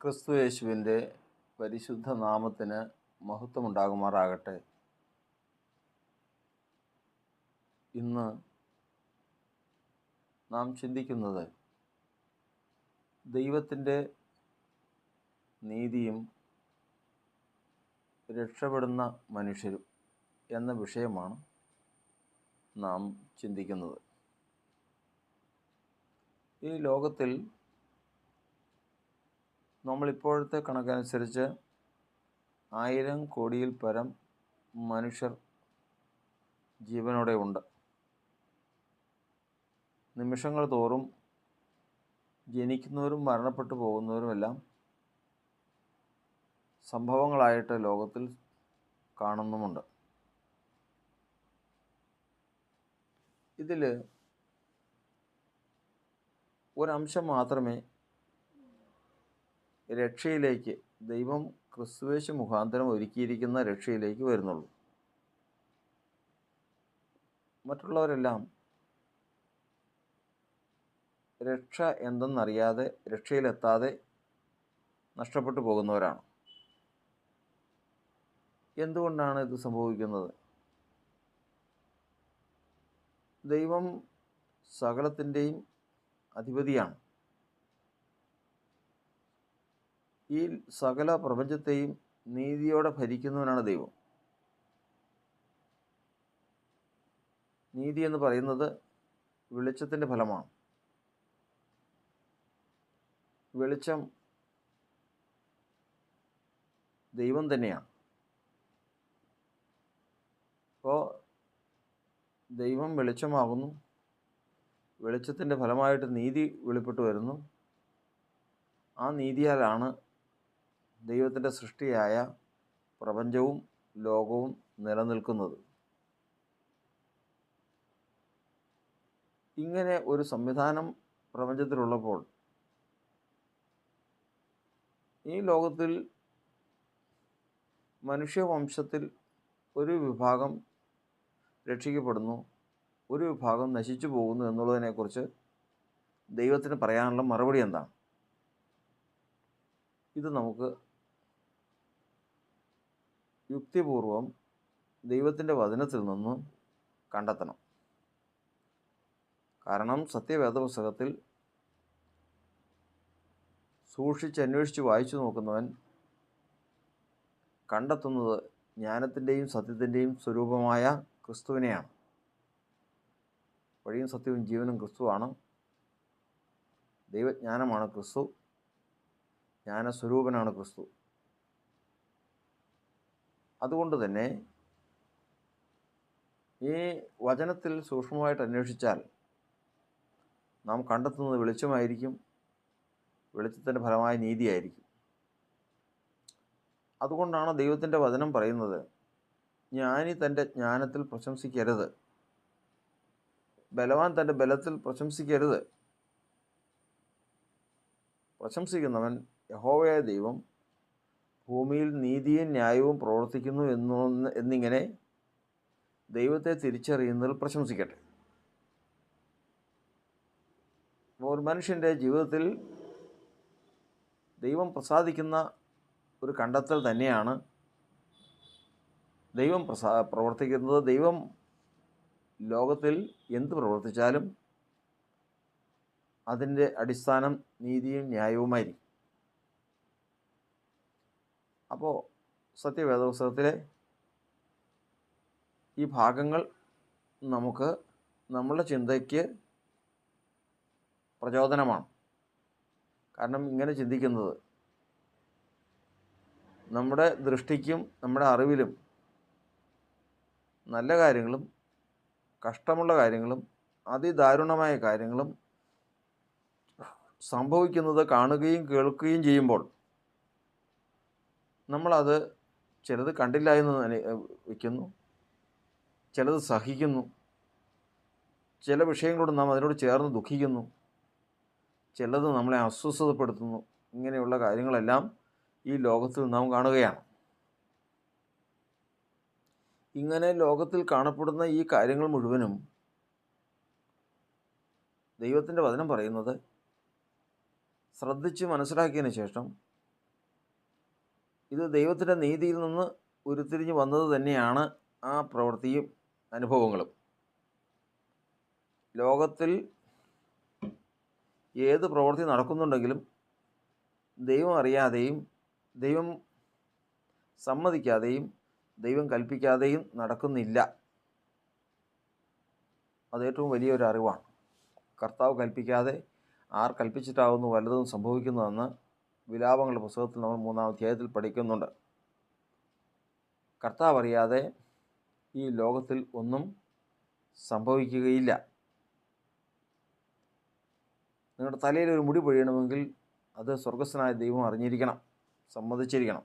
ക്രിസ്തു യേശുവിൻ്റെ പരിശുദ്ധ നാമത്തിന് മഹത്വമുണ്ടാകുമാറാകട്ടെ. ഇന്ന് നാം ചിന്തിക്കുന്നത് ദൈവത്തിൻ്റെ നീതിയും രക്ഷപ്പെടുന്ന മനുഷ്യരും എന്ന വിഷയമാണ് നാം ചിന്തിക്കുന്നത്. ഈ ലോകത്തിൽ നമ്മളിപ്പോഴത്തെ കണക്കനുസരിച്ച് 1000 കോടിയിൽ പരം മനുഷ്യർ ജീവനോടെ ഉണ്ട്. നിമിഷങ്ങൾ തോറും ജനിക്കുന്നവരും മരണപ്പെട്ടു പോകുന്നവരുമെല്ലാം സംഭവങ്ങളായിട്ട് ലോകത്തിൽ കാണുന്നുമുണ്ട്. ഇതിൽ ഒരംശം മാത്രമേ രക്ഷയിലേക്ക്, ദൈവം ക്രിസ്തുയേശു മുഖാന്തരം ഒരുക്കിയിരിക്കുന്ന രക്ഷയിലേക്ക് വരുന്നുള്ളൂ. മറ്റുള്ളവരെല്ലാം രക്ഷ എന്തെന്നറിയാതെ, രക്ഷയിലെത്താതെ നഷ്ടപ്പെട്ടു പോകുന്നവരാണ്. എന്തുകൊണ്ടാണ് ഇത് സംഭവിക്കുന്നത്? ദൈവം സകലത്തിൻ്റെയും അധിപതിയാണ്. ഈ സകല പ്രപഞ്ചത്തെയും നീതിയോടെ ഭരിക്കുന്നവനാണ് ദൈവം. നീതി എന്ന് പറയുന്നത് വെളിച്ചത്തിൻ്റെ ഫലമാണ്. വെളിച്ചം ദൈവം തന്നെയാണ്. അപ്പോൾ ദൈവം വെളിച്ചമാകുന്നു. വെളിച്ചത്തിൻ്റെ ഫലമായിട്ട് നീതി വെളിപ്പെട്ടു വരുന്നു. ആ നീതിയാലാണ് ദൈവത്തിൻ്റെ സൃഷ്ടിയായ പ്രപഞ്ചവും ലോകവും നിലനിൽക്കുന്നത്. ഇങ്ങനെ ഒരു സംവിധാനം പ്രപഞ്ചത്തിലുള്ളപ്പോൾ ഈ ലോകത്തിൽ മനുഷ്യവംശത്തിൽ ഒരു വിഭാഗം രക്ഷിക്കപ്പെടുന്നു, ഒരു വിഭാഗം നശിച്ചു പോകുന്നു എന്നുള്ളതിനെക്കുറിച്ച് ദൈവത്തിന് പറയാനുള്ള മറുപടി എന്താണ്? ഇത് നമുക്ക് യുക്തിപൂർവം ദൈവത്തിൻ്റെ വചനത്തിൽ നിന്ന് കണ്ടെത്തണം. കാരണം സത്യവേദപുസ്തകത്തിൽ സൂക്ഷിച്ചന്വേഷിച്ച് വായിച്ചു നോക്കുന്നവൻ കണ്ടെത്തുന്നത് ജ്ഞാനത്തിൻ്റെയും സത്യത്തിൻ്റെയും സ്വരൂപമായ ക്രിസ്തുവിനെയാണ്. വഴിയും സത്യവും ജീവനും ക്രിസ്തുവാണ്. ദൈവജ്ഞാനമാണ് ക്രിസ്തു. ജ്ഞാനസ്വരൂപനാണ് ക്രിസ്തു. അതുകൊണ്ട് തന്നെ ഈ വചനത്തിൽ സൂക്ഷ്മമായിട്ട് അന്വേഷിച്ചാൽ നാം കണ്ടെത്തുന്നത് വെളിച്ചമായിരിക്കും. വെളിച്ചത്തിൻ്റെ ഫലമായ നീതിയായിരിക്കും. അതുകൊണ്ടാണ് ദൈവത്തിൻ്റെ വചനം പറയുന്നത്, ജ്ഞാനി തൻ്റെ ജ്ഞാനത്തിൽ പ്രശംസിക്കരുത്, ബലവാൻ തൻ്റെ ബലത്തിൽ പ്രശംസിക്കരുത്. പ്രശംസിക്കുന്നവൻ യഹോവയായ ദൈവം ഭൂമിയിൽ നീതിയും ന്യായവും പ്രവർത്തിക്കുന്നു എന്നിങ്ങനെ ദൈവത്തെ തിരിച്ചറിയുന്നതിൽ പ്രശംസിക്കട്ടെ. ഒരു മനുഷ്യൻ്റെ ജീവിതത്തിൽ ദൈവം പ്രസാദിക്കുന്ന ഒരു കണ്ടെത്തൽ തന്നെയാണ് ദൈവം പ്രവർത്തിക്കുന്നത്. ദൈവം ലോകത്തിൽ എന്ത് പ്രവർത്തിച്ചാലും അതിൻ്റെ അടിസ്ഥാനം നീതിയും ന്യായവുമായിരിക്കും. അപ്പോൾ സത്യവേദപുസ്തകത്തിലെ ഈ ഭാഗങ്ങൾ നമുക്ക് നമ്മളുടെ ചിന്തയ്ക്ക് പ്രചോദനമാണ്. കാരണം ഇങ്ങനെ ചിന്തിക്കുന്നത് നമ്മുടെ ദൃഷ്ടിക്കും നമ്മുടെ അറിവിലും നല്ല കാര്യങ്ങളും കഷ്ടമുള്ള കാര്യങ്ങളും അതിദാരുണമായ കാര്യങ്ങളും സംഭവിക്കുന്നത് കാണുകയും കേൾക്കുകയും ചെയ്യുമ്പോൾ നമ്മളത് ചിലത് കണ്ടില്ല എന്ന് വയ്ക്കുന്നു, ചിലത് സഹിക്കുന്നു, ചില വിഷയങ്ങളോട് നാം അതിനോട് ചേർന്ന് ദുഃഖിക്കുന്നു, ചിലത് നമ്മളെ അസ്വസ്ഥതപ്പെടുത്തുന്നു. ഇങ്ങനെയുള്ള കാര്യങ്ങളെല്ലാം ഈ ലോകത്തിൽ നാം കാണുകയാണ്. ഇങ്ങനെ ലോകത്തിൽ കാണപ്പെടുന്ന ഈ കാര്യങ്ങൾ മുഴുവനും ദൈവത്തിൻ്റെ വചനം പറയുന്നത് ശ്രദ്ധിച്ച് മനസ്സിലാക്കിയതിന് ശേഷം ഇത് ദൈവത്തിൻ്റെ നീതിയിൽ നിന്ന് ഉരുത്തിരിഞ്ഞ് വന്നത് തന്നെയാണ് ആ പ്രവൃത്തിയും അനുഭവങ്ങളും. ലോകത്തിൽ ഏത് പ്രവൃത്തി നടക്കുന്നുണ്ടെങ്കിലും ദൈവം അറിയാതെയും ദൈവം സമ്മതിക്കാതെയും ദൈവം കൽപ്പിക്കാതെയും നടക്കുന്നില്ല. അത് ഏറ്റവും വലിയൊരു അറിവാണ്. കർത്താവ് കൽപ്പിക്കാതെ ആർ കൽപ്പിച്ചിട്ടാവുന്നു വല്ലതും സംഭവിക്കുന്നതെന്ന് വിലാപങ്ങളുടെ പുസ്തകത്തിൽ നമ്മൾ 3-ാം അധ്യായത്തിൽ പഠിക്കുന്നുണ്ട്. കർത്താവ് അറിയാതെ ഈ ലോകത്തിൽ ഒന്നും സംഭവിക്കുകയില്ല. നിങ്ങളുടെ തലയിൽ ഒരു മുടി പൊഴിയണമെങ്കിൽ അത് സ്വർഗസ്ഥനായ ദൈവം അറിഞ്ഞിരിക്കണം, സമ്മതിച്ചിരിക്കണം.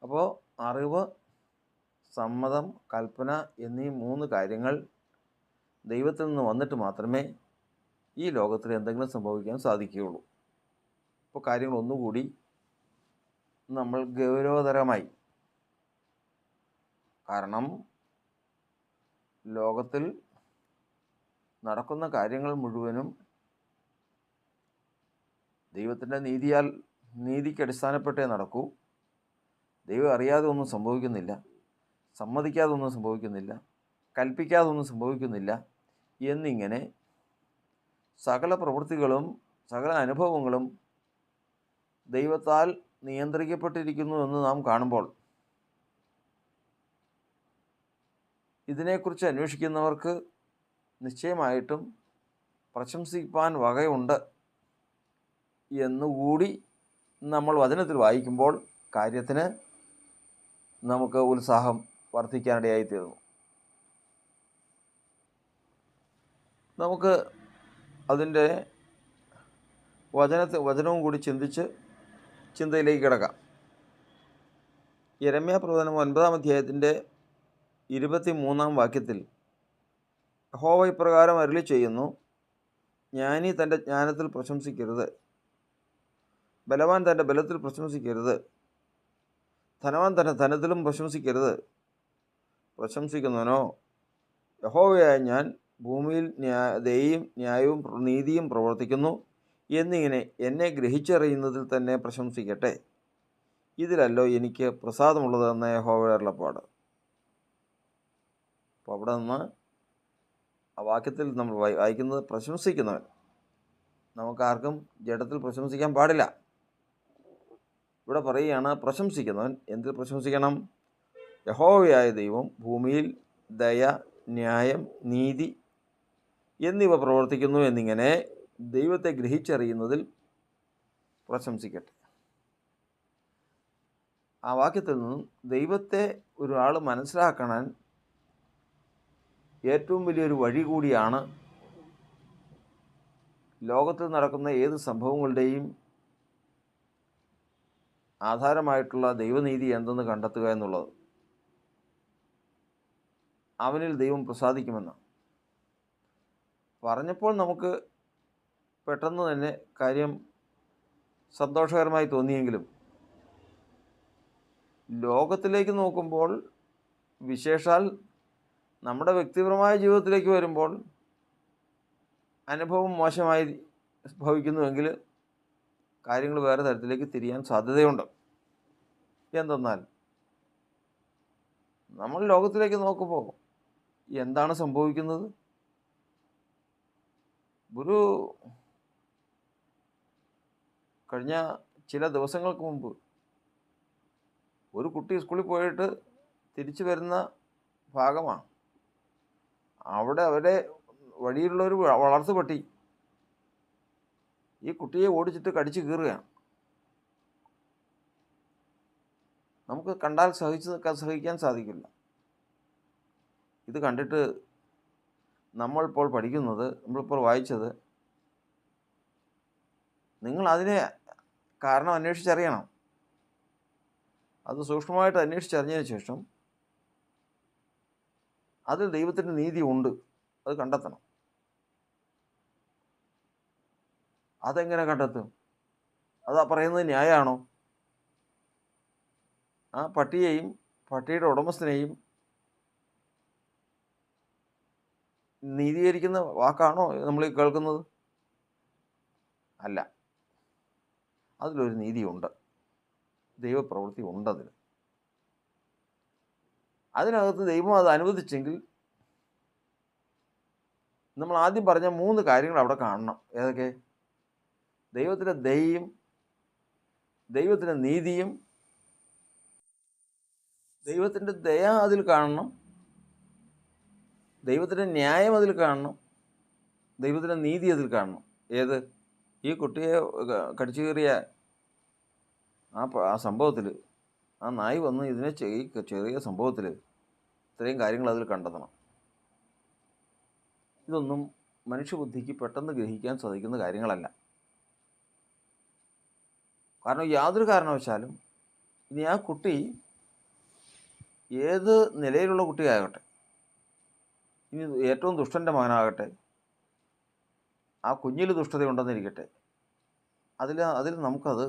അപ്പോൾ അറിവ്, സമ്മതം, കൽപ്പന എന്നീ 3 കാര്യങ്ങൾ ദൈവത്തിൽ നിന്ന് വന്നിട്ട് മാത്രമേ ഈ ലോകത്തിൽ എന്തെങ്കിലും സംഭവിക്കാൻ സാധിക്കുകയുള്ളൂ. ഇപ്പോൾ കാര്യങ്ങൾ ഒന്നുകൂടി നമ്മൾ ഗൗരവതരമായി. കാരണം ലോകത്തിൽ നടക്കുന്ന കാര്യങ്ങൾ മുഴുവനും ദൈവത്തിൻ്റെ നീതിക്ക് അടിസ്ഥാനപ്പെട്ടേ നടക്കൂ. ദൈവം അറിയാതെ ഒന്നും സംഭവിക്കുന്നില്ല, സമ്മതിക്കാതെ ഒന്നും സംഭവിക്കുന്നില്ല, കൽപ്പിക്കാതെ ഒന്നും സംഭവിക്കുന്നില്ല എന്നിങ്ങനെ സകല പ്രവൃത്തികളും സകല അനുഭവങ്ങളും ദൈവത്താൽ നിയന്ത്രിക്കപ്പെട്ടിരിക്കുന്നു എന്ന് നാം കാണുമ്പോൾ ഇതിനെക്കുറിച്ച് അന്വേഷിക്കുന്നവർക്ക് നിശ്ചയമായിട്ടും പ്രശംസിപ്പാൻ വകയുണ്ട് എന്നുകൂടി നമ്മൾ വചനത്തിൽ വായിക്കുമ്പോൾ കാര്യത്തിന് നമുക്ക് ഉത്സാഹം വർദ്ധിക്കാനിടയായിത്തീരുന്നു. നമുക്ക് അതിൻ്റെ വചനവും കൂടി ചിന്തയിലേക്ക് കിടക്കാം. യെരമ്യാ പ്രവചനം 9-ാം അധ്യായത്തിൻ്റെ 23-ാം വാക്യത്തിൽ യഹോവ ഇപ്രകാരം അരുളി ചെയ്യുന്നു: ജ്ഞാനി തൻ്റെ ജ്ഞാനത്തിൽ പ്രശംസിക്കരുത്, ബലവാൻ തൻ്റെ ബലത്തിൽ പ്രശംസിക്കരുത്, ധനവാൻ തൻ്റെ ധനത്തിലും പ്രശംസിക്കരുത്. പ്രശംസിക്കുന്നവനോ യഹോവയായ ഞാൻ ഭൂമിയിൽ ദയയും ന്യായവും നീതിയും പ്രവർത്തിക്കുന്നു എന്നിങ്ങനെ എന്നെ ഗ്രഹിച്ചറിയുന്നതിൽ തന്നെ പ്രശംസിക്കട്ടെ. ഇതിലല്ലോ എനിക്ക് പ്രസാദമുള്ളതെന്ന യഹോവയുടെ അരുളപ്പാട്. അപ്പോൾ അവിടെ നിന്ന് ആ വാക്യത്തിൽ നമ്മൾ വായിക്കുന്നത് പ്രശംസിക്കുന്നവൻ. നമുക്കാർക്കും ജഡത്തിൽ പ്രശംസിക്കാൻ പാടില്ല. ഇവിടെ പറയുകയാണ് പ്രശംസിക്കുന്നവൻ. എന്തിൽ പ്രശംസിക്കണം? യഹോവയായ ദൈവം ഭൂമിയിൽ ദയ, ന്യായം, നീതി എന്നിവ പ്രവർത്തിക്കുന്നു എന്നിങ്ങനെ ദൈവത്തെ ഗ്രഹിച്ചറിയുന്നതിൽ പ്രശംസിക്കട്ടെ. ആ വാക്യത്തിൽ നിന്നും ദൈവത്തെ ഒരാൾ മനസ്സിലാക്കാൻ ഏറ്റവും വലിയൊരു വഴി കൂടിയാണ് ലോകത്തിൽ നടക്കുന്ന ഏത് സംഭവങ്ങളുടെയും ആധാരമായിട്ടുള്ള ദൈവനീതി എന്തെന്ന് കണ്ടെത്തുക എന്നുള്ളത്. അവനിൽ ദൈവം പ്രസാദിക്കുമെന്ന് പറഞ്ഞപ്പോൾ നമുക്ക് പെട്ടെന്ന് തന്നെ കാര്യം സന്തോഷകരമായി തോന്നിയെങ്കിലും ലോകത്തിലേക്ക് നോക്കുമ്പോൾ, വിശേഷാൽ നമ്മുടെ വ്യക്തിപരമായ ജീവിതത്തിലേക്ക് വരുമ്പോൾ അനുഭവം മോശമായി ഭവിക്കുന്നുവെങ്കിൽ കാര്യങ്ങൾ വേറെ തരത്തിലേക്ക് തിരിയാൻ സാധ്യതയുണ്ട്. എന്തെന്നാൽ നമ്മൾ ലോകത്തിലേക്ക് നോക്കുമ്പോൾ എന്താണ് സംഭവിക്കുന്നത്? ഒരു കഴിഞ്ഞ ചില ദിവസങ്ങൾക്ക് മുമ്പ് ഒരു കുട്ടി സ്കൂളിൽ പോയിട്ട് തിരിച്ചു വരുന്ന ഭാഗമാണ്. അവരുടെ വഴിയിലുള്ളൊരു വളർത്തു പട്ടി ഈ കുട്ടിയെ ഓടിച്ചിട്ട് കടിച്ചു കീറുകയാണ്. നമുക്ക് കണ്ടാൽ സഹിക്കാൻ സാധിക്കില്ല. ഇത് കണ്ടിട്ട് നമ്മളിപ്പോൾ വായിച്ചത്, നിങ്ങൾ അതിനെ കാരണം അന്വേഷിച്ചറിയണം. അത് സൂക്ഷ്മമായിട്ട് അന്വേഷിച്ചറിഞ്ഞതിന് ശേഷം അതിൽ ദൈവത്തിൻ്റെ നീതി ഉണ്ട്, അത് കണ്ടെത്തണം. അതെങ്ങനെ കണ്ടെത്തും? അതാ പറയുന്നത് ന്യായമാണോ? ആ പട്ടിയെയും പട്ടിയുടെ ഉടമസ്ഥനെയും നീതീകരിക്കുന്ന വാക്കാണോ നമ്മൾ കേൾക്കുന്നത്? അല്ല, അതിലൊരു നീതിയുണ്ട്. ദൈവപ്രവൃത്തി ഉണ്ടതിൽ. അതിനകത്ത് ദൈവം അത് അനുവദിച്ചെങ്കിൽ നമ്മൾ ആദ്യം പറഞ്ഞ 3 കാര്യങ്ങൾ അവിടെ കാണണം. ഏതൊക്കെ? ദൈവത്തിൻ്റെ ദയയും, ദൈവത്തിൻ്റെ നീതിയും. ദൈവത്തിൻ്റെ ദയ അതിൽ കാണണം, ദൈവത്തിൻ്റെ ന്യായം അതിൽ കാണണം, ദൈവത്തിൻ്റെ നീതി അതിൽ കാണണം. ഏത്? ഈ കുട്ടിയെ കടിച്ചു കയറിയ ആ സംഭവത്തിൽ, ആ നായി വന്ന് ഇതിനെ ഈ ചെറിയ സംഭവത്തിൽ ഇത്രയും കാര്യങ്ങൾ അതിൽ കണ്ടെത്തണം. ഇതൊന്നും മനുഷ്യബുദ്ധിക്ക് പെട്ടെന്ന് ഗ്രഹിക്കാൻ സാധിക്കുന്ന കാര്യങ്ങളല്ല. കാരണം യാതൊരു കാരണവശാലും ഇനി ആ കുട്ടി ഏത് നിലയിലുള്ള കുട്ടിയാകട്ടെ, ഇനി ഏറ്റവും ദുഷ്ടൻ്റെ മകനാകട്ടെ, ആ കുഞ്ഞിൽ ദുഷ്ടതയുണ്ടെന്നിരിക്കട്ടെ, അതിൽ നമുക്കത്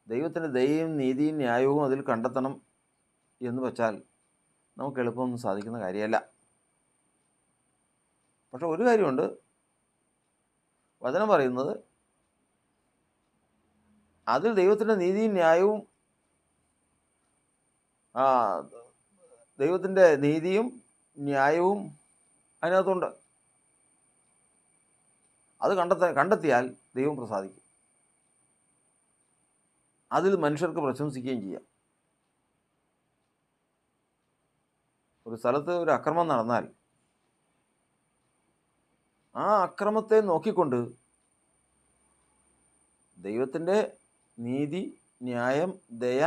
ദൈവത്തിൻ്റെ ദയയും നീതിയും ന്യായവും അതിൽ കണ്ടെത്തണം എന്ന് വെച്ചാൽ നമുക്ക് എളുപ്പമൊന്നും സാധിക്കുന്ന കാര്യമല്ല. പക്ഷെ ഒരു കാര്യമുണ്ട്, വചനം പറയുന്നത് അതിൽ ദൈവത്തിൻ്റെ നീതിയും ന്യായവും, ദൈവത്തിൻ്റെ നീതിയും ന്യായവും അതിനകത്തുണ്ട്. അത് കണ്ടെത്തിയാൽ ദൈവം പ്രസാദിക്കും. അതിൽ മനുഷ്യർക്ക് പ്രശംസിക്കുകയും ചെയ്യാം. ഒരു സ്ഥലത്ത് ഒരു അക്രമം നടന്നാൽ ആ അക്രമത്തെ നോക്കിക്കൊണ്ട് ദൈവത്തിൻ്റെ നീതി, ന്യായം, ദയ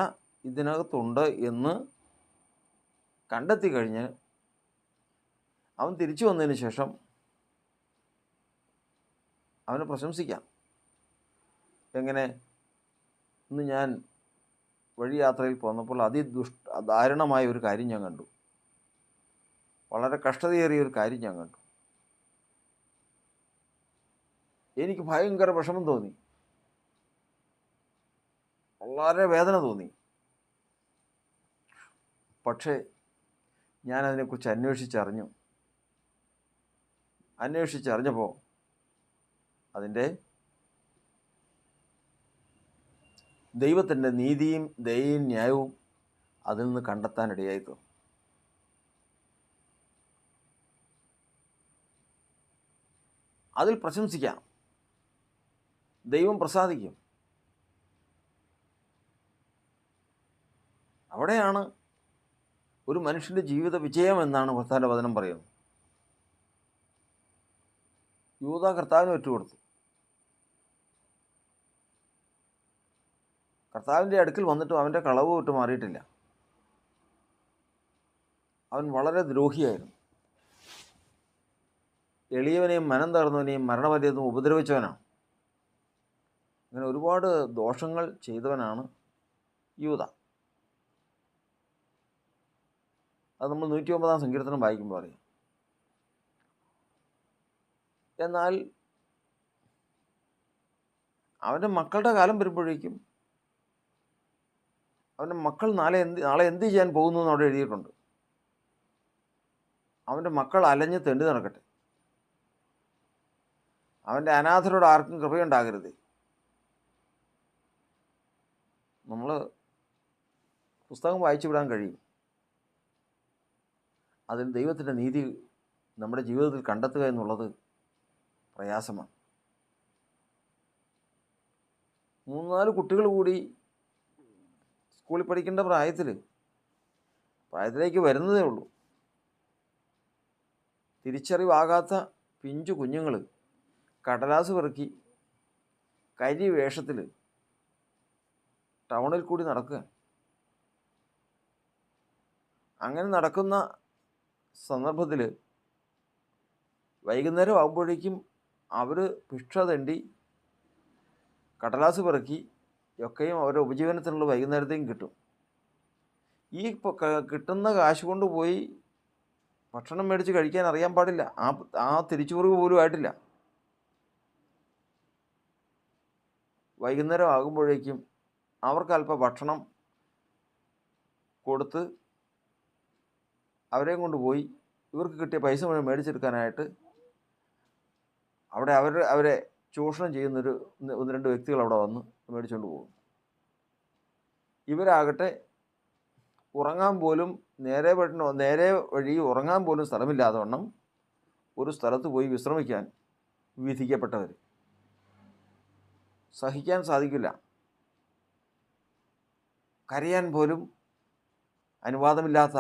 ഇതിനകത്തുണ്ട് എന്ന് കണ്ടെത്തി കഴിഞ്ഞ് അവൻ തിരിച്ചു വന്നതിന് ശേഷം അവനെ പ്രശംസിക്കാം. എങ്ങനെ? ഇന്ന് ഞാൻ വഴിയാത്രയിൽ പോന്നപ്പോൾ ദാരുണമായ ഒരു കാര്യം ഞാൻ കണ്ടു. വളരെ കഷ്ടതയേറിയ ഒരു കാര്യം ഞാൻ കണ്ടു. എനിക്ക് ഭയങ്കര വിഷമം തോന്നി, വളരെ വേദന തോന്നി. പക്ഷേ ഞാനതിനെക്കുറിച്ച് അന്വേഷിച്ചറിഞ്ഞപ്പോൾ അതിൻ്റെ ദൈവത്തിൻ്റെ നീതിയും ദയയും ന്യായവും അതിൽ നിന്ന് കണ്ടെത്താനിടയായി തീർന്നു. അതിൽ പ്രശംസിക്കാം, ദൈവം പ്രസാദിക്കും. അവിടെയാണ് ഒരു മനുഷ്യൻ്റെ ജീവിത വിജയം എന്നാണ് കർത്താവിൻ്റെ വചനം പറയുന്നത്. യൂദാ കർത്താവിന് വിട്ടുകൊടുത്തു. കർത്താവിൻ്റെ അടുക്കൽ വന്നിട്ടും അവൻ്റെ കളവ് വിട്ട് മാറിയിട്ടില്ല. അവൻ വളരെ ദ്രോഹിയായിരുന്നു. എളിയവനെയും മനം തകർന്നവനെയും മരണപര്യന്തം ഉപദ്രവിച്ചവനാണ്. അങ്ങനെ ഒരുപാട് ദോഷങ്ങൾ ചെയ്തവനാണ് യൂദാ. അത് നമ്മൾ 109 സങ്കീർത്തനം വായിക്കുമ്പോൾ അറിയാം. എന്നാൽ അവൻ്റെ മക്കളുടെ കാലം വരുമ്പോഴേക്കും അവൻ്റെ മക്കൾ നാളെ എന്ത് ചെയ്യാൻ പോകുന്നു എന്ന് അവിടെ എഴുതിയിട്ടുണ്ട്. അവൻ്റെ മക്കൾ അലഞ്ഞ് തെണ്ടി നടക്കട്ടെ, അവൻ്റെ അനാഥരോട് ആർക്കും കൃപയുണ്ടാകരുത്. നമ്മൾ പുസ്തകം വായിച്ചു വിടാൻ കഴിയും. അതിൽ ദൈവത്തിൻ്റെ നീതി നമ്മുടെ ജീവിതത്തിൽ കണ്ടെത്തുക എന്നുള്ളത് പ്രയാസമാണ്. 3-4 കുട്ടികൾ കൂടി സ്കൂളിൽ പഠിക്കേണ്ട പ്രായത്തിലേക്ക് വരുന്നതേ ഉള്ളൂ. തിരിച്ചറിവാകാത്ത പിഞ്ചു കുഞ്ഞുങ്ങൾ കടലാസ് പെറുക്കി കരി വേഷത്തിൽ ടൗണിൽ കൂടി നടക്കുക. അങ്ങനെ നടക്കുന്ന സന്ദർഭത്തിൽ വൈകുന്നേരം ആകുമ്പോഴേക്കും അവർ ഭിക്ഷ തെണ്ടി കടലാസ് പെറുക്കി ഒക്കെയും അവരുടെ ഉപജീവനത്തിനുള്ള വൈകുന്നേരത്തേക്കും കിട്ടും. ഈ കിട്ടുന്ന കാശ് കൊണ്ട് പോയി ഭക്ഷണം മേടിച്ച് കഴിക്കാൻ അറിയാൻ പാടില്ല. ആ തിരിച്ചുവരവ് പോലും ആയിട്ടില്ല. വൈകുന്നേരം ആകുമ്പോഴേക്കും അവർക്ക് അല്പം ഭക്ഷണം കൊടുത്ത് അവരെയും കൊണ്ടുപോയി ഇവർക്ക് കിട്ടിയ പൈസ മുഴുവൻ മേടിച്ചെടുക്കാനായിട്ട് അവിടെ അവരെ ചൂഷണം ചെയ്യുന്നൊരു 1-2 വ്യക്തികൾ അവിടെ വന്ന് മേടിച്ചുകൊണ്ട് പോകും. ഇവരാകട്ടെ ഉറങ്ങാൻ പോലും നേരെ വഴി ഉറങ്ങാൻ പോലും സ്ഥലമില്ലാതെ വണ്ണം ഒരു സ്ഥലത്ത് പോയി വിശ്രമിക്കാൻ വിധിക്കപ്പെട്ടവർ. സഹിക്കാൻ സാധിക്കില്ല, കരയാൻ പോലും അനുവാദമില്ലാത്ത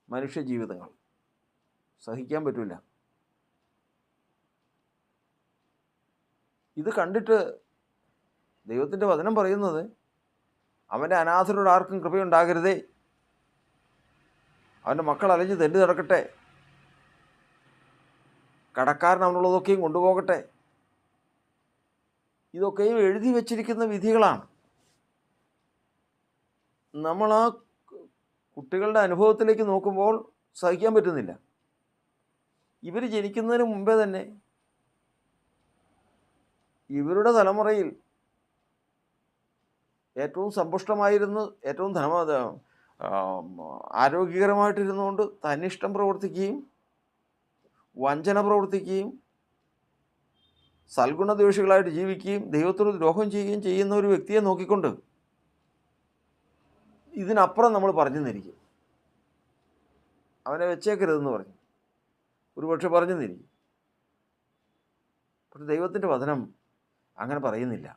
മനുഷ്യജീവിതങ്ങൾ. സഹിക്കാൻ പറ്റില്ല. ഇത് കണ്ടിട്ട് ദൈവത്തിൻ്റെ വചനം പറയുന്നത്, അവൻ്റെ അനാഥരോട് ആർക്കും കൃപയുണ്ടാകരുതേ, അവൻ്റെ മക്കൾ അലഞ്ഞ് തെണ്ടി നടക്കട്ടെ, കടക്കാരൻ അവനുള്ളതൊക്കെയും കൊണ്ടുപോകട്ടെ. ഇതൊക്കെയും എഴുതി വച്ചിരിക്കുന്ന വിധികളാണ്. നമ്മൾ ആ കുട്ടികളുടെ അനുഭവത്തിലേക്ക് നോക്കുമ്പോൾ സഹിക്കാൻ പറ്റുന്നില്ല. ഇവർ ജനിക്കുന്നതിന് മുമ്പേ തന്നെ ഇവരുടെ തലമുറയിൽ ഏറ്റവും സമ്പുഷ്ടമായിരുന്നു, ഏറ്റവും ആരോഗ്യകരമായിട്ടിരുന്നുകൊണ്ട് തന്നിഷ്ടം പ്രവർത്തിക്കുകയും വഞ്ചന പ്രവർത്തിക്കുകയും സൽഗുണദ്വേഷികളായിട്ട് ജീവിക്കുകയും ദൈവത്തോട് ദ്രോഹം ചെയ്യുകയും ചെയ്യുന്ന ഒരു വ്യക്തിയെ നോക്കിക്കൊണ്ട് ഇതിനപ്പുറം നമ്മൾ പറഞ്ഞു തന്നിരിക്കും. അവനെ വെച്ചേക്കരുതെന്ന് പറഞ്ഞു, ഒരുപക്ഷെ പറഞ്ഞു തന്നിരിക്കും. പക്ഷെ ദൈവത്തിൻ്റെ വചനം അങ്ങനെ പറയുന്നില്ല.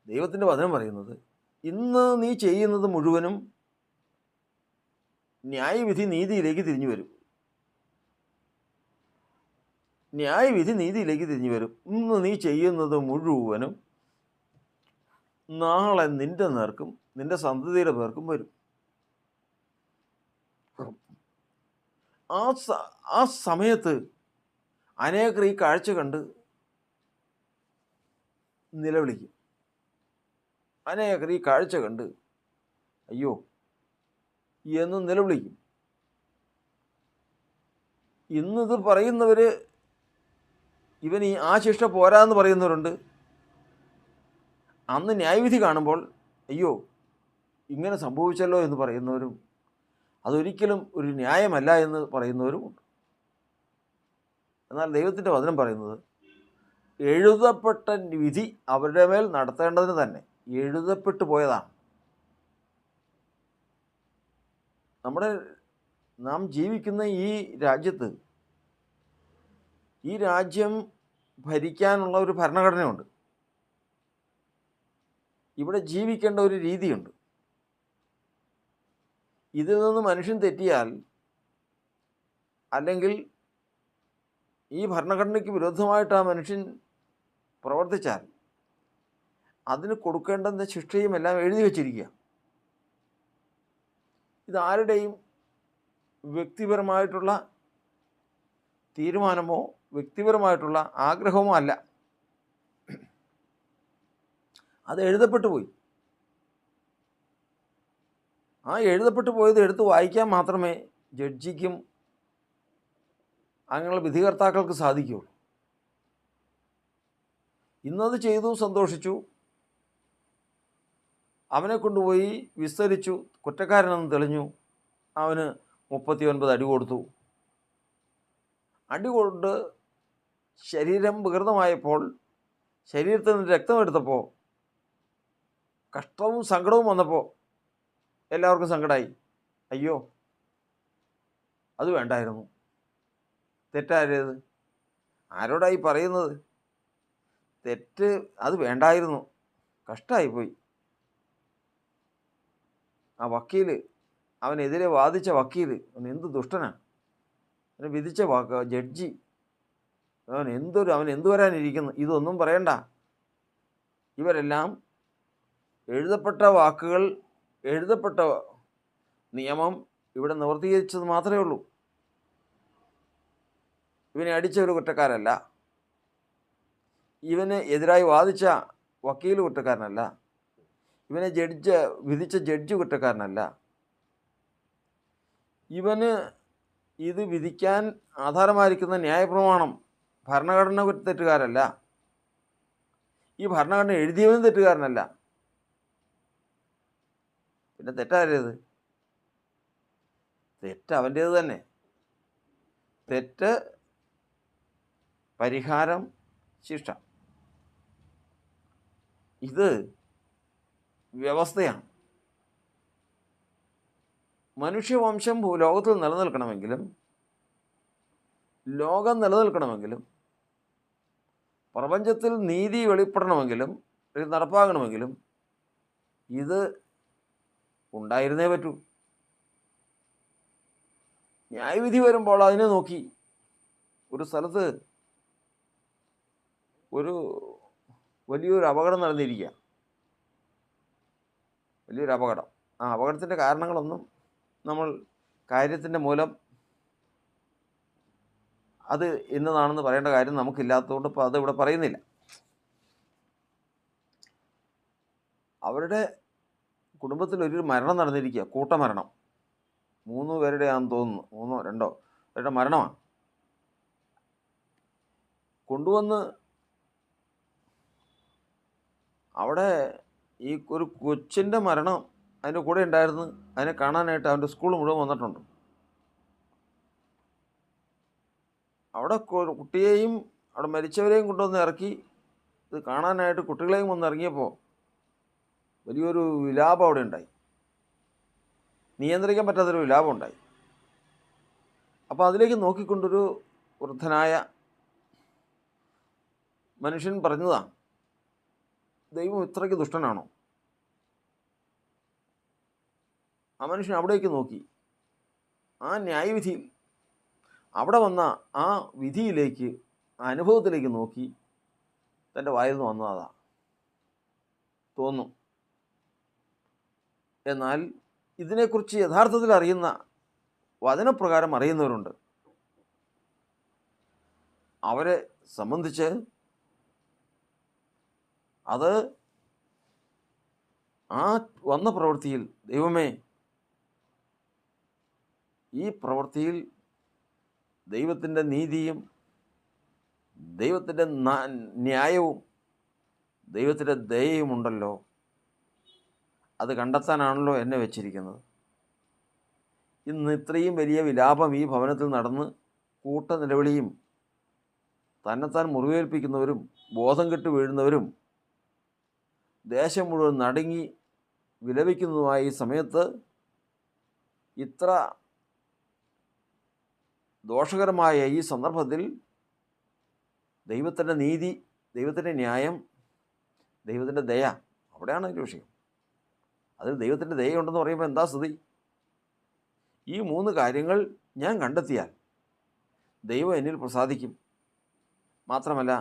ദൈവത്തിൻ്റെ വചനം പറയുന്നത്, ഇന്ന് നീ ചെയ്യുന്നത് മുഴുവനും ന്യായവിധി നീതിയിലേക്ക് തിരിഞ്ഞു വരും. ന്യായവിധി നീതിയിലേക്ക് തിരിഞ്ഞു വരും. ഇന്ന് നീ ചെയ്യുന്നത് മുഴുവനും നാളെ നിൻ്റെ നേർക്കും നിൻ്റെ സന്തതിയുടെ പേർക്കും വരും. ആ സമയത്ത് അനേകർ ഈ കാഴ്ച കണ്ട് നിലവിളിക്കും. അനേകർ ഈ കാഴ്ച കണ്ട് അയ്യോ എന്ന് നിലവിളിക്കും. ഇന്നിത് പറയുന്നവർ, ഇവൻ ആ ശിക്ഷ പോരാന്ന് പറയുന്നവരുണ്ട്. അന്ന് ന്യായവിധി കാണുമ്പോൾ അയ്യോ ഇങ്ങനെ സംഭവിച്ചല്ലോ എന്ന് പറയുന്നവരും, അതൊരിക്കലും ഒരു ന്യായമല്ല എന്ന് പറയുന്നവരുമുണ്ട്. എന്നാൽ ദൈവത്തിൻ്റെ വചനം പറയുന്നത്, എഴുതപ്പെട്ട വിധി അവരുടെ മേൽ നടത്തേണ്ടതിന് തന്നെ എഴുതപ്പെട്ടു പോയതാണ്. നാം ജീവിക്കുന്ന ഈ രാജ്യത്ത്, ഈ രാജ്യം ഭരിക്കാനുള്ള ഒരു ഭരണഘടനയുണ്ട്. ഇവിടെ ജീവിക്കേണ്ട ഒരു രീതിയുണ്ട്. ഇതിൽ നിന്ന് മനുഷ്യൻ തെറ്റിയാൽ, അല്ലെങ്കിൽ ഈ ഭരണഘടനയ്ക്ക് വിരുദ്ധമായിട്ട് ആ മനുഷ്യൻ പ്രവർത്തിച്ചാൽ അതിന് കൊടുക്കേണ്ടുന്ന ശിക്ഷയും എല്ലാം എഴുതി വച്ചിരിക്കുക. ഇതാരുടെയും വ്യക്തിപരമായിട്ടുള്ള തീരുമാനമോ വ്യക്തിപരമായിട്ടുള്ള ആഗ്രഹമോ അല്ല. അത് എഴുതപ്പെട്ടു പോയി. ആ എഴുതപ്പെട്ടു പോയത് എടുത്ത് വായിക്കാൻ മാത്രമേ ജഡ്ജിക്കും അങ്ങനെയുള്ള വിധികർത്താക്കൾക്ക് സാധിക്കുകയുള്ളൂ. ഇന്നത് ചെയ്തു, സന്തോഷിച്ചു, അവനെ കൊണ്ടുപോയി വിസ്തരിച്ചു, കുറ്റക്കാരനെന്ന് തെളിഞ്ഞു, അവന് 39 അടി കൊടുത്തു. അടി കൊണ്ട് ശരീരം വികൃതമായപ്പോൾ, ശരീരത്തിൽ നിന്ന് രക്തമെടുത്തപ്പോൾ, കഷ്ടവും സങ്കടവും വന്നപ്പോൾ എല്ലാവർക്കും സങ്കടമായി. അയ്യോ അത് വേണ്ടായിരുന്നു. തെറ്റായത് ആരോടായി പറയുന്നത്? തെറ്റ് അത് വേണ്ടായിരുന്നു, കഷ്ടമായിപ്പോയി. ആ വക്കീല്, അവനെതിരെ വാദിച്ച വക്കീല്, അവൻ എന്ത് ദുഷ്ടനാണ്. അവനെ വിധിച്ച ജഡ്ജി, അവൻ എന്തു വരാനിരിക്കുന്നു. ഇതൊന്നും പറയണ്ട. ഇവരെല്ലാം എഴുതപ്പെട്ട വാക്കുകൾ, എഴുതപ്പെട്ട നിയമം ഇവിടെ നിവർത്തീകരിച്ചത് മാത്രമേ ഉള്ളൂ. ഇവനെ അടിച്ച ഒരു കുറ്റക്കാരല്ല, ഇവന് എതിരായി വാദിച്ച വക്കീൽ കുറ്റക്കാരനല്ല, ഇവനെ വിധിച്ച ജഡ്ജി കുറ്റക്കാരനല്ല, ഇവന് ഇത് വിധിക്കാൻ ആധാരമായിരിക്കുന്ന ന്യായപ്രമാണം ഭരണഘടന തെറ്റുകാരല്ല, ഈ ഭരണഘടന എഴുതിയവനും തെറ്റുകാരനല്ല. പിന്നെ തെറ്റാരേത്? തെറ്റ് അവൻ്റേത് തന്നെ. തെറ്റ്, പരിഹാരം, ശിക്ഷ. ഇത് വ്യവസ്ഥയാണ്. മനുഷ്യവംശം ഭൂലോകത്തിൽ നിലനിൽക്കണമെങ്കിലും, ലോകം നിലനിൽക്കണമെങ്കിലും, പ്രപഞ്ചത്തിൽ നീതി വെളിപ്പെടണമെങ്കിലും, ഇത് നടപ്പാകണമെങ്കിലും ഇത് ഉണ്ടായിരുന്നേ പറ്റൂ. ന്യായവിധി വരുമ്പോൾ അതിനെ നോക്കി ഒരു സ്ഥലത്ത് വലിയൊരു അപകടം നടന്നിരിക്കുക. വലിയൊരു അപകടം. ആ അപകടത്തിൻ്റെ കാരണങ്ങളൊന്നും നമ്മൾ കാര്യത്തിൻ്റെ മൂലം അത് ഇന്നതാണെന്ന് പറയേണ്ട കാര്യം നമുക്കില്ലാത്തതുകൊണ്ട് ഇപ്പോൾ അത് ഇവിടെ പറയുന്നില്ല. അവരുടെ കുടുംബത്തിൽ ഒരു മരണം നടന്നിരിക്കുക, കൂട്ടമരണം. 3 പേരുടെയാണെന്ന് തോന്നുന്നു, 3 2 പേരുടെ മരണമാണ്. കൊണ്ടുവന്ന് അവിടെ ഈ ഒരു കൊച്ചിൻ്റെ മരണം അതിൻ്റെ കൂടെ ഉണ്ടായിരുന്നു. അതിനെ കാണാനായിട്ട് അവൻ്റെ സ്കൂൾ മുഴുവൻ വന്നിട്ടുണ്ട്. അവിടെ കുട്ടിയെയും അവിടെ മരിച്ചവരെയും കൊണ്ടുവന്ന് ഇറക്കി ഇത് കാണാനായിട്ട് കുട്ടികളെയും വന്ന് ഇറങ്ങിയപ്പോൾ വലിയൊരു വിലാപം അവിടെ ഉണ്ടായി. നിയന്ത്രിക്കാൻ പറ്റാത്തൊരു വിലാപം ഉണ്ടായി. അപ്പോൾ അതിലേക്ക് നോക്കിക്കൊണ്ടൊരു വൃദ്ധനായ മനുഷ്യൻ പറഞ്ഞതാണ്, ദൈവം ഇത്രയ്ക്ക് ദുഷ്ടനാണോ? ആ മനുഷ്യൻ അവിടേക്ക് നോക്കി. ആ ന്യായവിധിയിൽ അവിടെ വന്ന ആ വിധിയിലേക്ക്, ആ അനുഭവത്തിലേക്ക് നോക്കി തൻ്റെ വായിൽ നിന്ന് വന്നതാ തോന്നും. എന്നാൽ ഇതിനെക്കുറിച്ച് യഥാർത്ഥത്തിൽ അറിയുന്ന, വചനപ്രകാരം അറിയുന്നവരുണ്ട്. അവരെ സംബന്ധിച്ച് അത് ആ വന്ന പ്രവൃത്തിയിൽ, ദൈവമേ, ഈ പ്രവൃത്തിയിൽ ദൈവത്തിൻ്റെ നീതിയും ദൈവത്തിൻ്റെ ന്യായവും ദൈവത്തിൻ്റെ ദയയുമുണ്ടല്ലോ, അത് കണ്ടെത്താനാണല്ലോ എന്നെ വെച്ചിരിക്കുന്നത്. ഇന്ന് ഇത്രയും വലിയ വിലാപം ഈ ഭവനത്തിൽ നടന്ന് കൂട്ട നിലവിളിയും തന്നെത്താൻ മുറിവേൽപ്പിക്കുന്നവരും ബോധം കെട്ട് വീഴുന്നവരും ദേശം മുഴുവൻ നടുങ്ങി വിലപിക്കുന്നതുമായ ഈ സമയത്ത് ഇത്ര ദോഷകരമായ ഈ സന്ദർഭത്തിൽ ദൈവത്തിൻ്റെ നീതി, ദൈവത്തിൻ്റെ ന്യായം, ദൈവത്തിൻ്റെ ദയ, അവിടെയാണ് അതിൻ്റെ വിഷയം. അതിൽ ദൈവത്തിൻ്റെ ദയയുണ്ടെന്ന് പറയുമ്പോൾ എന്താ സ്ഥിതി? ഈ 3 കാര്യങ്ങൾ ഞാൻ കണ്ടെത്തിയാൽ ദൈവം എന്നിൽ പ്രസാദിക്കും. മാത്രമല്ല,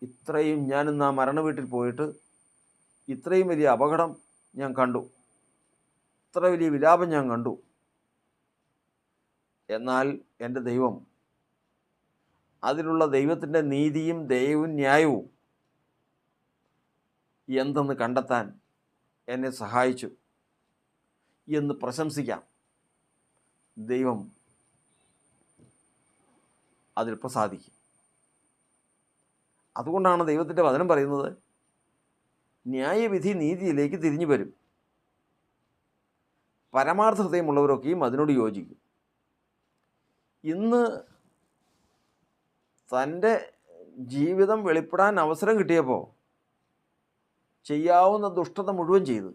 ഇത്രയും ഞാനിന്ന് ആ മരണ വീട്ടിൽ പോയിട്ട് ഇത്രയും വലിയ അപകടം ഞാൻ കണ്ടു, ഇത്ര വലിയ വിലാപം ഞാൻ കണ്ടു. എന്നാൽ എൻ്റെ ദൈവം അതിലുള്ള ദൈവത്തിൻ്റെ നീതിയും ദയവും ന്യായവും എന്തെന്ന് കണ്ടെത്താൻ എന്നെ സഹായിച്ചു എന്ന് പ്രശംസിക്കാം. ദൈവം അതിൽ പ്രസാദിക്കും. അതുകൊണ്ടാണ് ദൈവത്തിൻ്റെ വചനം പറയുന്നത്, ന്യായവിധി നീതിയിലേക്ക് തിരിഞ്ഞു വരും, പരമാർത്ഥ ഹൃദയമുള്ളവരൊക്കെയും അതിനോട് യോജിക്കും. ഇന്ന് തൻ്റെ ജീവിതം വെളിപ്പെടാൻ അവസരം കിട്ടിയപ്പോൾ ചെയ്യാവുന്ന ദുഷ്ടത മുഴുവൻ ചെയ്തു,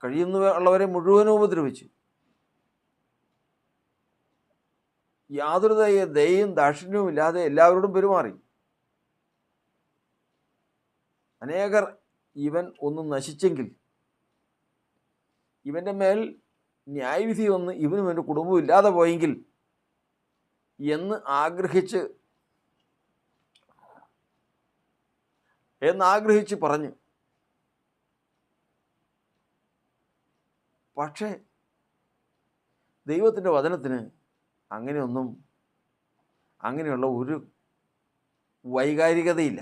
കഴിയുന്നവരെ മുഴുവനും ഉപദ്രവിച്ചു, യാതൊരു ദയയും ദാക്ഷിണ്യവും ഇല്ലാതെ എല്ലാവരോടും പെരുമാറി. അനേകർ ഇവൻ ഒന്ന് നശിച്ചെങ്കിൽ, ഇവൻ്റെ മേൽ ന്യായവിധി ഒന്ന് ഇവനും എൻ്റെ കുടുംബവും ഇല്ലാതെ പോയെങ്കിൽ എന്ന് ആഗ്രഹിച്ച് പറഞ്ഞു. പക്ഷേ ദൈവത്തിൻ്റെ വചനത്തിന് അങ്ങനെയുള്ള ഒരു വൈകാരികതയില്ല.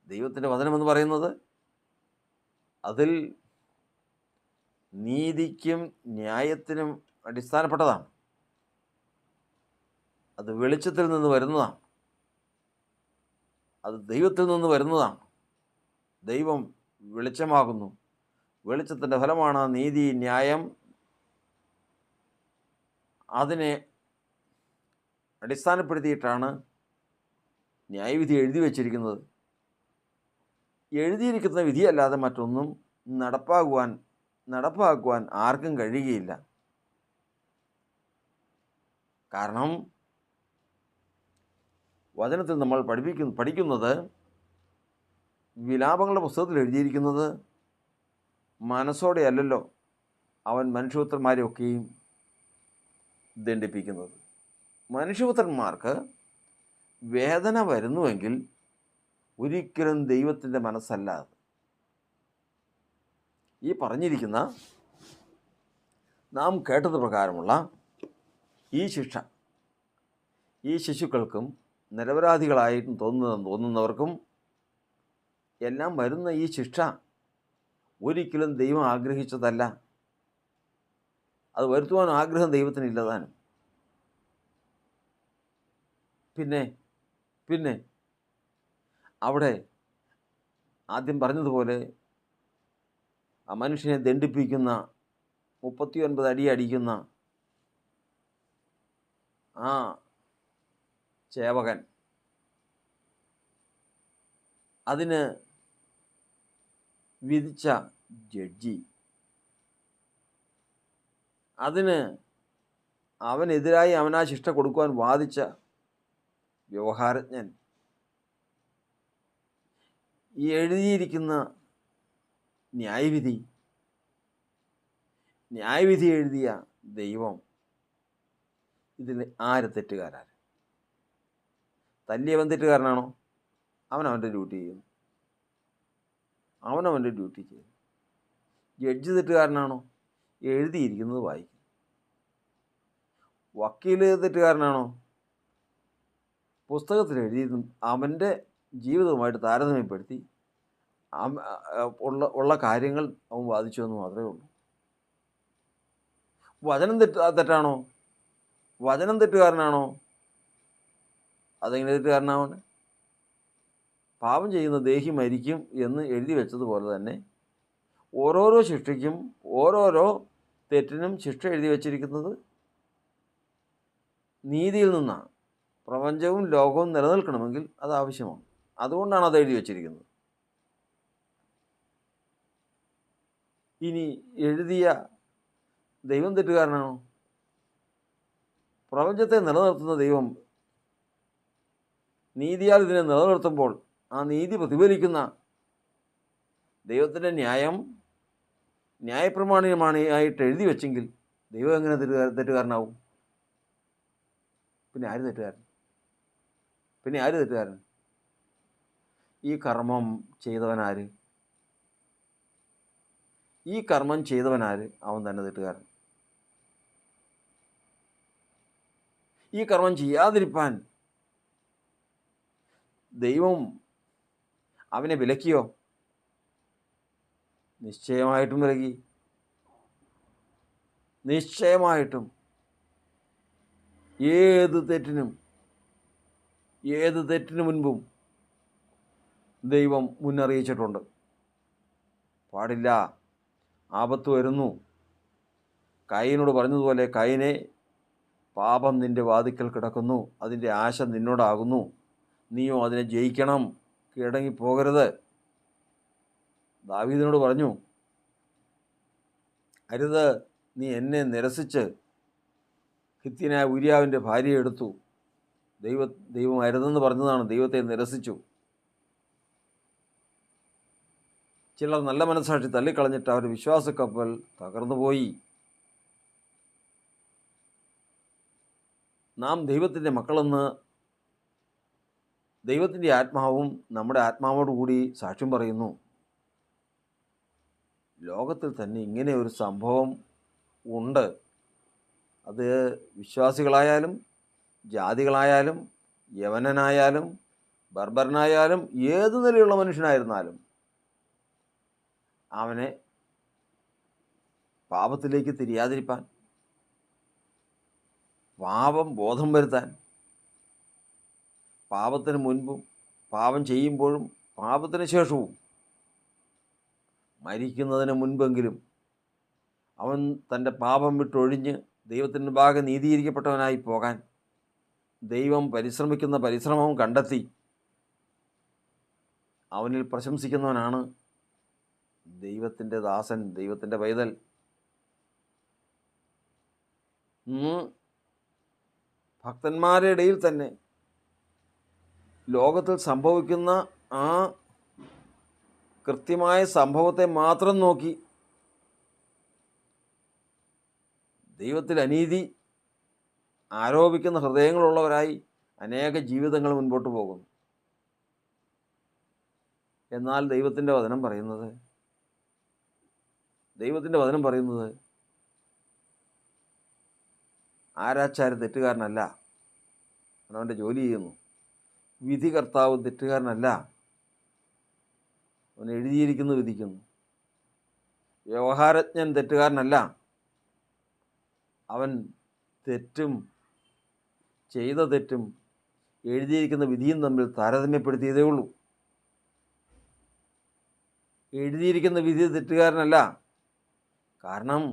ദൈവത്തിൻ്റെ വചനമെന്ന് പറയുന്നത് അതിൽ നീതിക്കും ന്യായത്തിനും അടിസ്ഥാനപ്പെട്ടതാണ്. അത് വെളിച്ചത്തിൽ നിന്ന് വരുന്നതാണ്, അത് ദൈവത്തിൽ നിന്ന് വരുന്നതാണ്. ദൈവം വെളിച്ചമാകുന്നു, വെളിച്ചത്തിൻ്റെ ഫലമാണ് നീതി, ന്യായം. അതിനെ അടിസ്ഥാനപ്പെടുത്തിയിട്ടാണ് ന്യായവിധി എഴുതി വച്ചിരിക്കുന്നത്. എഴുതിയിരിക്കുന്ന വിധിയല്ലാതെ മറ്റൊന്നും നടപ്പാക്കുവാൻ ആർക്കും കഴിയുകയില്ല. കാരണം വചനത്തിൽ നമ്മൾ പഠിക്കുന്നത് വിലാപങ്ങളുടെ പുസ്തകത്തിൽ എഴുതിയിരിക്കുന്നത് മനസ്സോടെ അല്ലല്ലോ അവൻ മനുഷ്യപുത്രന്മാരെയൊക്കെയും ദണ്ഡിപ്പിക്കുന്നത്. മനുഷ്യപുത്രന്മാർക്ക് വേദന വരുന്നുവെങ്കിൽ ഒരിക്കലും ദൈവത്തിൻ്റെ മനസ്സല്ല അത്. ഈ പറഞ്ഞിരിക്കുന്ന നാം കേട്ടത് പ്രകാരമുള്ള ഈ ശിക്ഷ ഈ ശിശുക്കൾക്കും നിരപരാധികളായിട്ടും തോന്നുന്നവർക്കും എല്ലാം വരുന്ന ഈ ശിക്ഷ ഒരിക്കലും ദൈവം ആഗ്രഹിച്ചതല്ല. അത് വരുത്തുവാൻ ആഗ്രഹം ദൈവത്തിനില്ലതാനും. പിന്നെ അവിടെ ആദ്യം പറഞ്ഞതുപോലെ ആ മനുഷ്യനെ ദണ്ഡിപ്പിക്കുന്ന 39 അടി അടിക്കുന്ന ആ ചേവകൻ, അതിന് വിധിച്ച ജഡ്ജി, അതിന് അവനെതിരായി അവനാ ശിക്ഷ കൊടുക്കുവാൻ വാദിച്ച വ്യവഹാരജ്ഞൻ, ഈ എഴുതിയിരിക്കുന്ന ന്യായവിധി എഴുതിയ ദൈവം, ഇതിൽ ആര് തെറ്റുകാരാണ്? തല്ലിയവൻ തെറ്റുകാരനാണോ? അവനവൻ്റെ ഡ്യൂട്ടി ചെയ്യുന്നു. അവനവൻ്റെ ഡ്യൂട്ടി ചെയ്യുന്നു. ജഡ്ജി തെറ്റുകാരനാണോ? എഴുതിയിരിക്കുന്നത് വായിക്കും. വക്കീൽ തെറ്റുകാരനാണോ? പുസ്തകത്തിൽ എഴുതിയതും അവൻ്റെ ജീവിതവുമായിട്ട് താരതമ്യപ്പെടുത്തി ഉള്ള കാര്യങ്ങൾ അവൻ വാദിച്ചു എന്ന് മാത്രമേ ഉള്ളൂ. വചനം തെറ്റാണോ? വചനം തെറ്റുകാരനാണോ? അതെങ്ങനെ തെറ്റുകാരനാവണേ? പാപം ചെയ്യുന്ന ദേഹി മരിക്കും എന്ന് എഴുതി വെച്ചതുപോലെ തന്നെ ഓരോരോ ശിക്ഷയ്ക്കും ഓരോരോ തെറ്റിനും ശിക്ഷ എഴുതി വച്ചിരിക്കുന്നത് നീതിയിൽ നിന്നാണ്. പ്രപഞ്ചവും ലോകവും നിലനിൽക്കണമെങ്കിൽ അത് ആവശ്യമാണ്. അതുകൊണ്ടാണ് അത് എഴുതി വച്ചിരിക്കുന്നത്. ഇനി എഴുതിയ ദൈവം തെറ്റുകാരനാണോ? പ്രപഞ്ചത്തെ നിലനിർത്തുന്ന ദൈവം നീതിയാൽ ഇതിനെ നിലനിർത്തുമ്പോൾ ആ നീതി പ്രതിഫലിക്കുന്ന ദൈവത്തിൻ്റെ ന്യായപ്രമാണികമായിട്ട് എഴുതി വെച്ചെങ്കിൽ ദൈവം എങ്ങനെ തെറ്റുകാരനാവും? പിന്നെ ആര് തെറ്റുകാരൻ? ഈ കർമ്മം ചെയ്തവനാര്? അവൻ തന്നെ തെറ്റുകാരൻ. ഈ കർമ്മം ചെയ്യാതിരിപ്പാൻ ദൈവം അവനെ വിലക്കിയോ? നിശ്ചയമായിട്ടും വിലക്കി. നിശ്ചയമായിട്ടും ഏത് തെറ്റിനു മുൻപും ദൈവം മുന്നറിയിച്ചിട്ടുണ്ട്. പാടില്ല, ആപത്ത് വരുന്നു. കയീനോട് പറഞ്ഞതുപോലെ, കയീനെ, പാപം നിൻ്റെ വാതിക്കൽ കിടക്കുന്നു, അതിൻ്റെ ആശ നിന്നോടാകുന്നു, നീയോ അതിനെ ജയിക്കണം, കീഴടങ്ങിപ്പോകരുത്. ദാവീദിനോട് പറഞ്ഞു, അരുത്, നീ എന്നെ നിരസിച്ച് ഹിത്യനായ ഊരിയാവിൻ്റെ ഭാര്യയെ എടുത്തു. ദൈവം അരുതെന്ന് പറഞ്ഞതാണ്, ദൈവത്തെ നിരസിച്ചു. ചിലർ നല്ല മനസ്സാക്ഷി തള്ളിക്കളഞ്ഞിട്ട് അവരുടെ വിശ്വാസക്കപ്പൽ തകർന്നുപോയി. നാം ദൈവത്തിൻ്റെ മക്കളെന്ന് ദൈവത്തിൻ്റെ ആത്മാവും നമ്മുടെ ആത്മാവോട് കൂടി സാക്ഷ്യം പറയുന്നു. ലോകത്തിൽ തന്നെ ഇങ്ങനെ ഒരു സംഭവം ഉണ്ട്. അത് വിശ്വാസികളായാലും ജാതികളായാലും യവനനായാലും ബർബരനായാലും ഏത് നിലയുള്ള മനുഷ്യനായിരുന്നാലും അവനെ പാപത്തിലേക്ക് തിരിയാതിരിപ്പാൻ, പാപം ബോധം വരുത്താൻ, പാപത്തിന് മുൻപും പാപം ചെയ്യുമ്പോഴും പാപത്തിന് ശേഷവും മരിക്കുന്നതിന് മുൻപെങ്കിലും അവൻ തൻ്റെ പാപം വിട്ടൊഴിഞ്ഞ് ദൈവത്തിൻ്റെ മുമ്പാകെ നീതീകരിക്കപ്പെട്ടവനായി പോകാൻ ദൈവം പരിശ്രമിക്കുന്ന പരിശ്രമം കണ്ടെത്തി അവനിൽ പ്രശംസിക്കുന്നവനാണ് ദൈവത്തിൻ്റെ ദാസൻ, ദൈവത്തിൻ്റെ പൈതൽ. ഇന്ന് ഭക്തന്മാരുടെ ഇടയിൽ തന്നെ ലോകത്തിൽ സംഭവിക്കുന്ന ആ കൃത്യമായ സംഭവത്തെ മാത്രം നോക്കി ദൈവത്തിൽ അനീതി ആരോപിക്കുന്ന ഹൃദയങ്ങളുള്ളവരായി അനേക ജീവിതങ്ങൾ മുൻപോട്ട് പോകുന്നു. എന്നാൽ ദൈവത്തിൻ്റെ വചനം പറയുന്നത് ആരാച്ചാര് തെറ്റുകാരനല്ല, അവൻ്റെ ജോലി ചെയ്യുന്നു. വിധി കർത്താവ് തെറ്റുകാരനല്ല, അവൻ എഴുതിയിരിക്കുന്നു വിധിക്കുന്നു. വ്യവഹാരജ്ഞൻ തെറ്റുകാരനല്ല, അവൻ തെറ്റും ചെയ്ത തെറ്റും എഴുതിയിരിക്കുന്ന വിധിയും തമ്മിൽ താരതമ്യപ്പെടുത്തിയതേ ഉള്ളൂ. എഴുതിയിരിക്കുന്ന വിധി തെറ്റുകാരനല്ല, കാരണം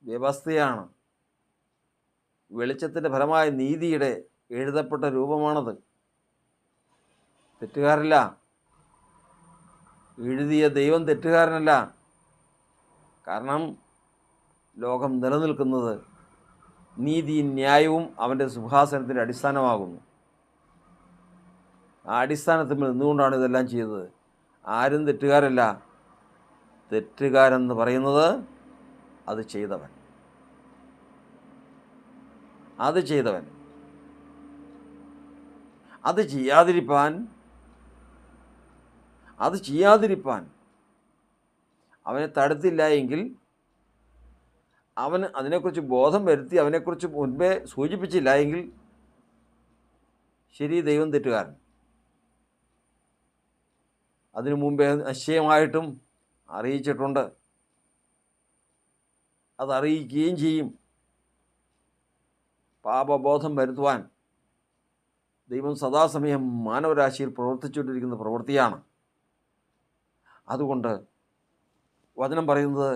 വ്യവസ്ഥയാണ്, വെളിച്ചത്തിൻ്റെ ഫലമായ നീതിയുടെ എഴുതപ്പെട്ട രൂപമാണത്. തെറ്റുകാരല്ല, എഴുതിയ ദൈവം തെറ്റുകാരനല്ല, കാരണം ലോകം നിലനിൽക്കുന്നത് നീതിയും ന്യായവും അവൻ്റെ സിംഹാസനത്തിൻ്റെ അടിസ്ഥാനമാകുന്നു. ആ അടിസ്ഥാനത്തിൽ നിന്നുകൊണ്ടാണ് ഇതെല്ലാം ചെയ്തത്. ആരും തെറ്റുകാരല്ല. തെറ്റുകാരെന്ന് പറയുന്നത് അത് ചെയ്തവൻ. അത് ചെയ്യാതിരിപ്പാൻ അവനെ തടുത്തില്ല എങ്കിൽ, അവന് അതിനെക്കുറിച്ച് ബോധം വരുത്തി അവനെക്കുറിച്ച് മുൻപേ സൂചിപ്പിച്ചില്ല എങ്കിൽ, ശരി, ദൈവം തെറ്റുകാരൻ. അതിനു മുമ്പേ നിശ്ചയമായിട്ടും അറിയിച്ചിട്ടുണ്ട്, അതറിയിക്കുകയും ചെയ്യും. പാപബോധം വരുത്തുവാൻ ദൈവം സദാസമയം മാനവരാശിയിൽ പ്രവർത്തിച്ചുകൊണ്ടിരിക്കുന്ന പ്രവൃത്തിയാണ്. അതുകൊണ്ട് വചനം പറയുന്നത്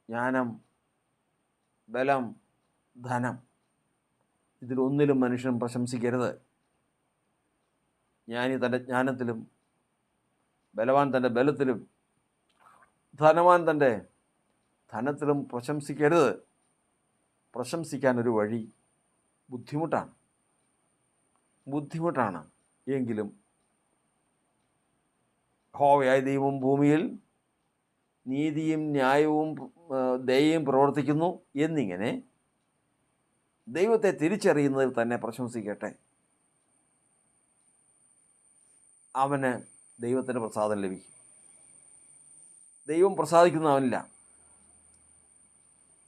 ജ്ഞാനം, ബലം, ധനം, ഇതിലൊന്നിലും മനുഷ്യൻ പ്രശംസിക്കരുത്. ജ്ഞാനി തൻ്റെ ജ്ഞാനത്തിലും, ബലവാൻ തൻ്റെ ബലത്തിലും, ധനവാൻ തൻ്റെ ധനത്തിലും പ്രശംസിക്കരുത്. പ്രശംസിക്കാനൊരു വഴി ബുദ്ധിമുട്ടാണ്. എങ്കിലും യഹോവയായ ദൈവം ഭൂമിയിൽ നീതിയും ന്യായവും ദയയും പ്രവർത്തിക്കുന്നു എന്നിങ്ങനെ ദൈവത്തെ തിരിച്ചറിയുന്നതിൽ തന്നെ പ്രശംസിക്കട്ടെ. അവന് ദൈവത്തിൻ്റെ പ്രസാദം ലഭിക്കും. ദൈവം പ്രസാദിക്കുന്ന അവനില്ല.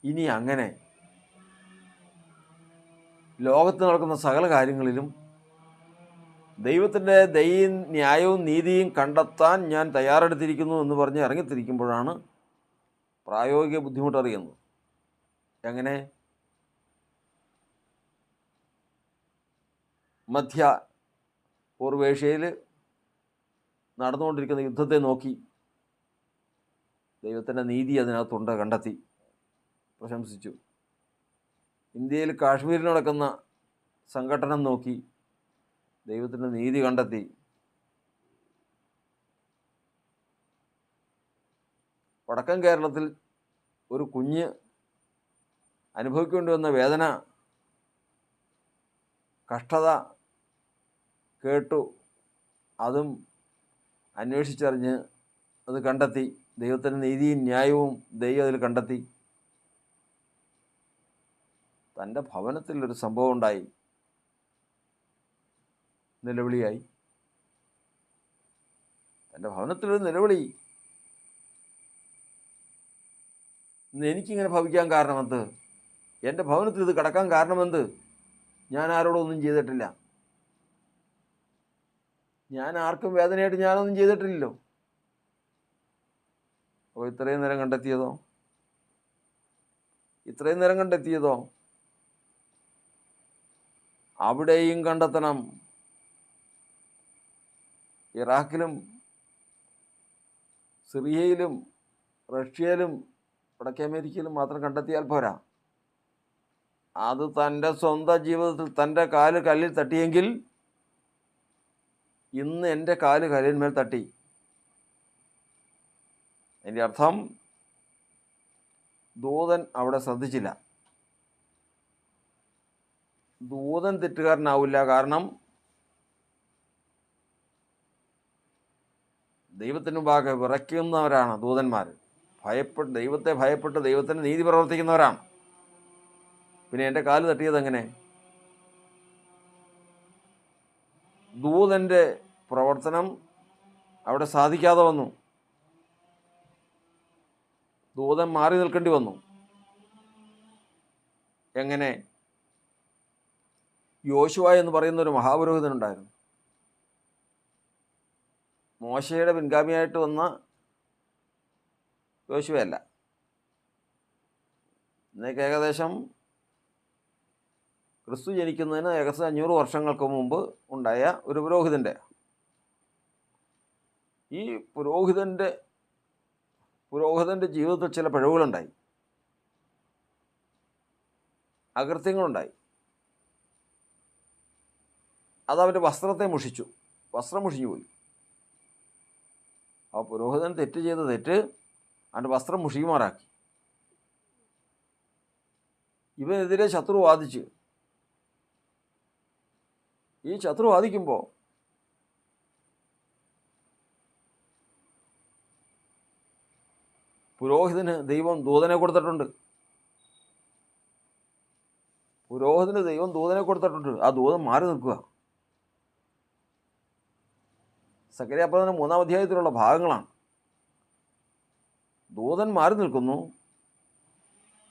ഇനി അങ്ങനെ ലോകത്ത് നടക്കുന്ന സകല കാര്യങ്ങളിലും ദൈവത്തിൻ്റെ ദയയും ന്യായവും നീതിയും കണ്ടെത്താൻ ഞാൻ തയ്യാറെടുത്തിരിക്കുന്നു എന്ന് പറഞ്ഞ് ഇറങ്ങിത്തിരിക്കുമ്പോഴാണ് പ്രായോഗിക ബുദ്ധിമുട്ടറിയുന്നത്. എങ്ങനെ? മധ്യ പൂർവേഷ്യയിൽ നടന്നുകൊണ്ടിരിക്കുന്ന യുദ്ധത്തെ നോക്കി ദൈവത്തിൻ്റെ നീതി അതിനകത്തുണ്ട്, കണ്ടെത്തി, പ്രശംസിച്ചു. ഇന്ത്യയിൽ കാശ്മീരിൽ നടക്കുന്ന സംഘട്ടനം നോക്കി ദൈവത്തിൻ്റെ നീതി കണ്ടെത്തി. വടക്കൻ കേരളത്തിൽ ഒരു കുഞ്ഞ് അനുഭവിക്കേണ്ടി വന്ന വേദന, കഷ്ടത കേട്ടു, അതും അന്വേഷിച്ചറിഞ്ഞ് അത് കണ്ടെത്തി. ദൈവത്തിൻ്റെ നീതിയും ന്യായവും ദൈവം അതിൽ കണ്ടെത്തി. തൻ്റെ ഭവനത്തിലൊരു സംഭവം ഉണ്ടായി, നിലവിളിയായി. തൻ്റെ ഭവനത്തിലൊരു നിലവിളി. എനിക്കിങ്ങനെ ഭവിക്കാൻ കാരണമെന്ത്? എൻ്റെ ഭവനത്തിൽ ഇത് കിടക്കാൻ കാരണമെന്ത്? ഞാൻ ആരോടൊന്നും ചെയ്തിട്ടില്ല. ഞാൻ ആർക്കും വേദനയായിട്ട് ഞാനൊന്നും ചെയ്തിട്ടില്ലല്ലോ. അപ്പോൾ ഇത്രയും നേരം കണ്ടെത്തിയതോ അവിടെയും കണ്ടെത്തണം. ഇറാഖിലും സിറിയയിലും റഷ്യയിലും വടക്കേ അമേരിക്കയിലും മാത്രം കണ്ടെത്തിയാൽ പോരാ. അത് തൻ്റെ സ്വന്തം ജീവിതത്തിൽ തൻ്റെ കാല് കല്ലിൽ തട്ടിയെങ്കിൽ ഇന്ന് എൻ്റെ കാല് കല്ലിന്മേൽ തട്ടി. എൻ്റെ അർത്ഥം, ദൂതൻ അവിടെ ശ്രദ്ധിച്ചില്ല. ദൂതൻ തെറ്റുകാരനാവില്ല. കാരണം ദൈവത്തിന് മുമ്പാകെ വിറയ്ക്കുന്നവരാണ് ദൂതന്മാർ. ദൈവത്തെ ഭയപ്പെട്ട് ദൈവത്തിന് നീതി പ്രവർത്തിക്കുന്നവരാണ്. പിന്നെ എൻ്റെ കാല് തട്ടിയത് എങ്ങനെ? ദൂതൻ്റെ പ്രവർത്തനം അവിടെ സാധിക്കാതെ വന്നു. ദൂതൻ മാറി നിൽക്കേണ്ടി വന്നു. എങ്ങനെ? യോശുവ എന്ന് പറയുന്ന ഒരു മഹാപുരോഹിതനുണ്ടായിരുന്നു. മോശയുടെ പിൻഗാമിയായിട്ട് വന്ന യോശുവയല്ല. ഇന്നേക്ക് ഏകദേശം ക്രിസ്തു ജനിക്കുന്നതിന് ഏകദേശം 500 വർഷങ്ങൾക്ക് മുമ്പ് ഉണ്ടായ ഒരു പുരോഹിതൻ്റെ. ഈ പുരോഹിതൻ്റെ ജീവിതത്തിൽ ചില പിഴവുകളുണ്ടായി, അകൃത്യങ്ങളുണ്ടായി. അതവൻ്റെ വസ്ത്രം മുഷിഞ്ഞു പോയി. ആ പുരോഹിതൻ തെറ്റ് ചെയ്ത തെറ്റ് അവൻ്റെ വസ്ത്രം മുഷിയുമാറാക്കി. ഇവനെതിരെ ശത്രു വാദിച്ചു. ഈ ശത്രു വാദിക്കുമ്പോൾ പുരോഹിതന് ദൈവം ദൂതനെ കൊടുത്തിട്ടുണ്ട്. ആ ദൂതൻ മാറി നിൽക്കുക. സക്കറിയാപ്രവചനം 3-ാം അധ്യായത്തിലുള്ള ഭാഗങ്ങളാണ്. ദൂതൻ മാറി നിൽക്കുന്നു.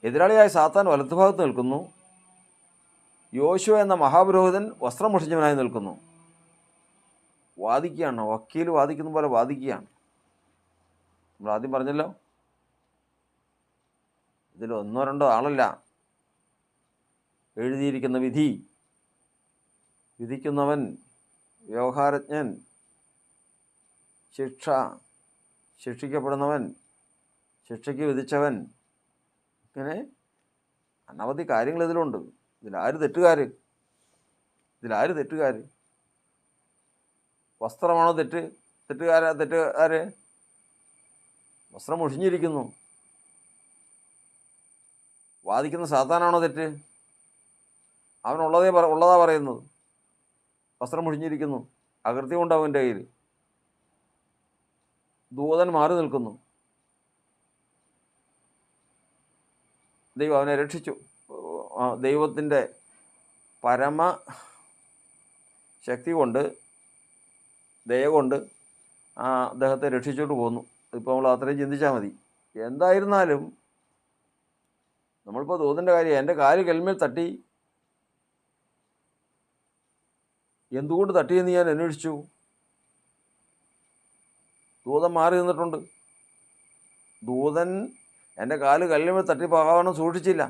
എതിരാളിയായ സാത്താൻ വലത്തുഭാഗത്ത് നിൽക്കുന്നു. യോശുവ എന്ന മഹാപുരോഹിതൻ വസ്ത്രം മുഷിഞ്ഞവനായി നിൽക്കുന്നു. വാദിക്കുകയാണ്. വക്കീൽ വാദിക്കുന്ന പോലെ വാദിക്കുകയാണ്. നമ്മൾ ആദ്യം പറഞ്ഞല്ലോ, ഇതിൽ 1-2 ആളല്ല എഴുതിയിരിക്കുന്ന വിധി. വിധിക്കുന്നവൻ, വ്യവഹാരജ്ഞൻ, ശിക്ഷിക്കപ്പെടുന്നവൻ, ശിക്ഷയ്ക്ക് വിധിച്ചവൻ, ഇങ്ങനെ അനവധി കാര്യങ്ങൾ ഇതിലുണ്ട്. ഇതിലാര് തെറ്റുകാർ? വസ്ത്രമാണോ തെറ്റുകാര്? വസ്ത്രം മുഷിഞ്ഞിരിക്കുന്നു. വാദിക്കുന്ന സാത്താനാണോ തെറ്റ്? ഉള്ളതാ പറയുന്നത്. വസ്ത്രം മുഷിഞ്ഞിരിക്കുന്നു, അകൃത്യമുണ്ട് അവൻ്റെ കയ്യിൽ. ദൂതൻ മാറി നിൽക്കുന്നു. ദൈവം അവനെ രക്ഷിച്ചു. ദൈവത്തിൻ്റെ പരമ ശക്തി കൊണ്ട്, ദയ കൊണ്ട് അദ്ദേഹത്തെ രക്ഷിച്ചോട്ട് പോന്നു. ഇപ്പോൾ നമ്മൾ അത്രയും ചിന്തിച്ചാൽ മതി. എന്തായിരുന്നാലും നമ്മളിപ്പോൾ ദൂതൻ്റെ കാര്യം, എൻ്റെ കാല് കല്ലിന്മേൽ തട്ടി, എന്തുകൊണ്ട് തട്ടിയെന്ന് ഞാൻ അന്വേഷിച്ചു. ദൂതൻ മാറി നിന്നിട്ടുണ്ട്. ദൂതൻ എൻ്റെ കാല് കല്ലിന്മേൽ തട്ടിപ്പോകാനും സൂക്ഷിച്ചില്ല.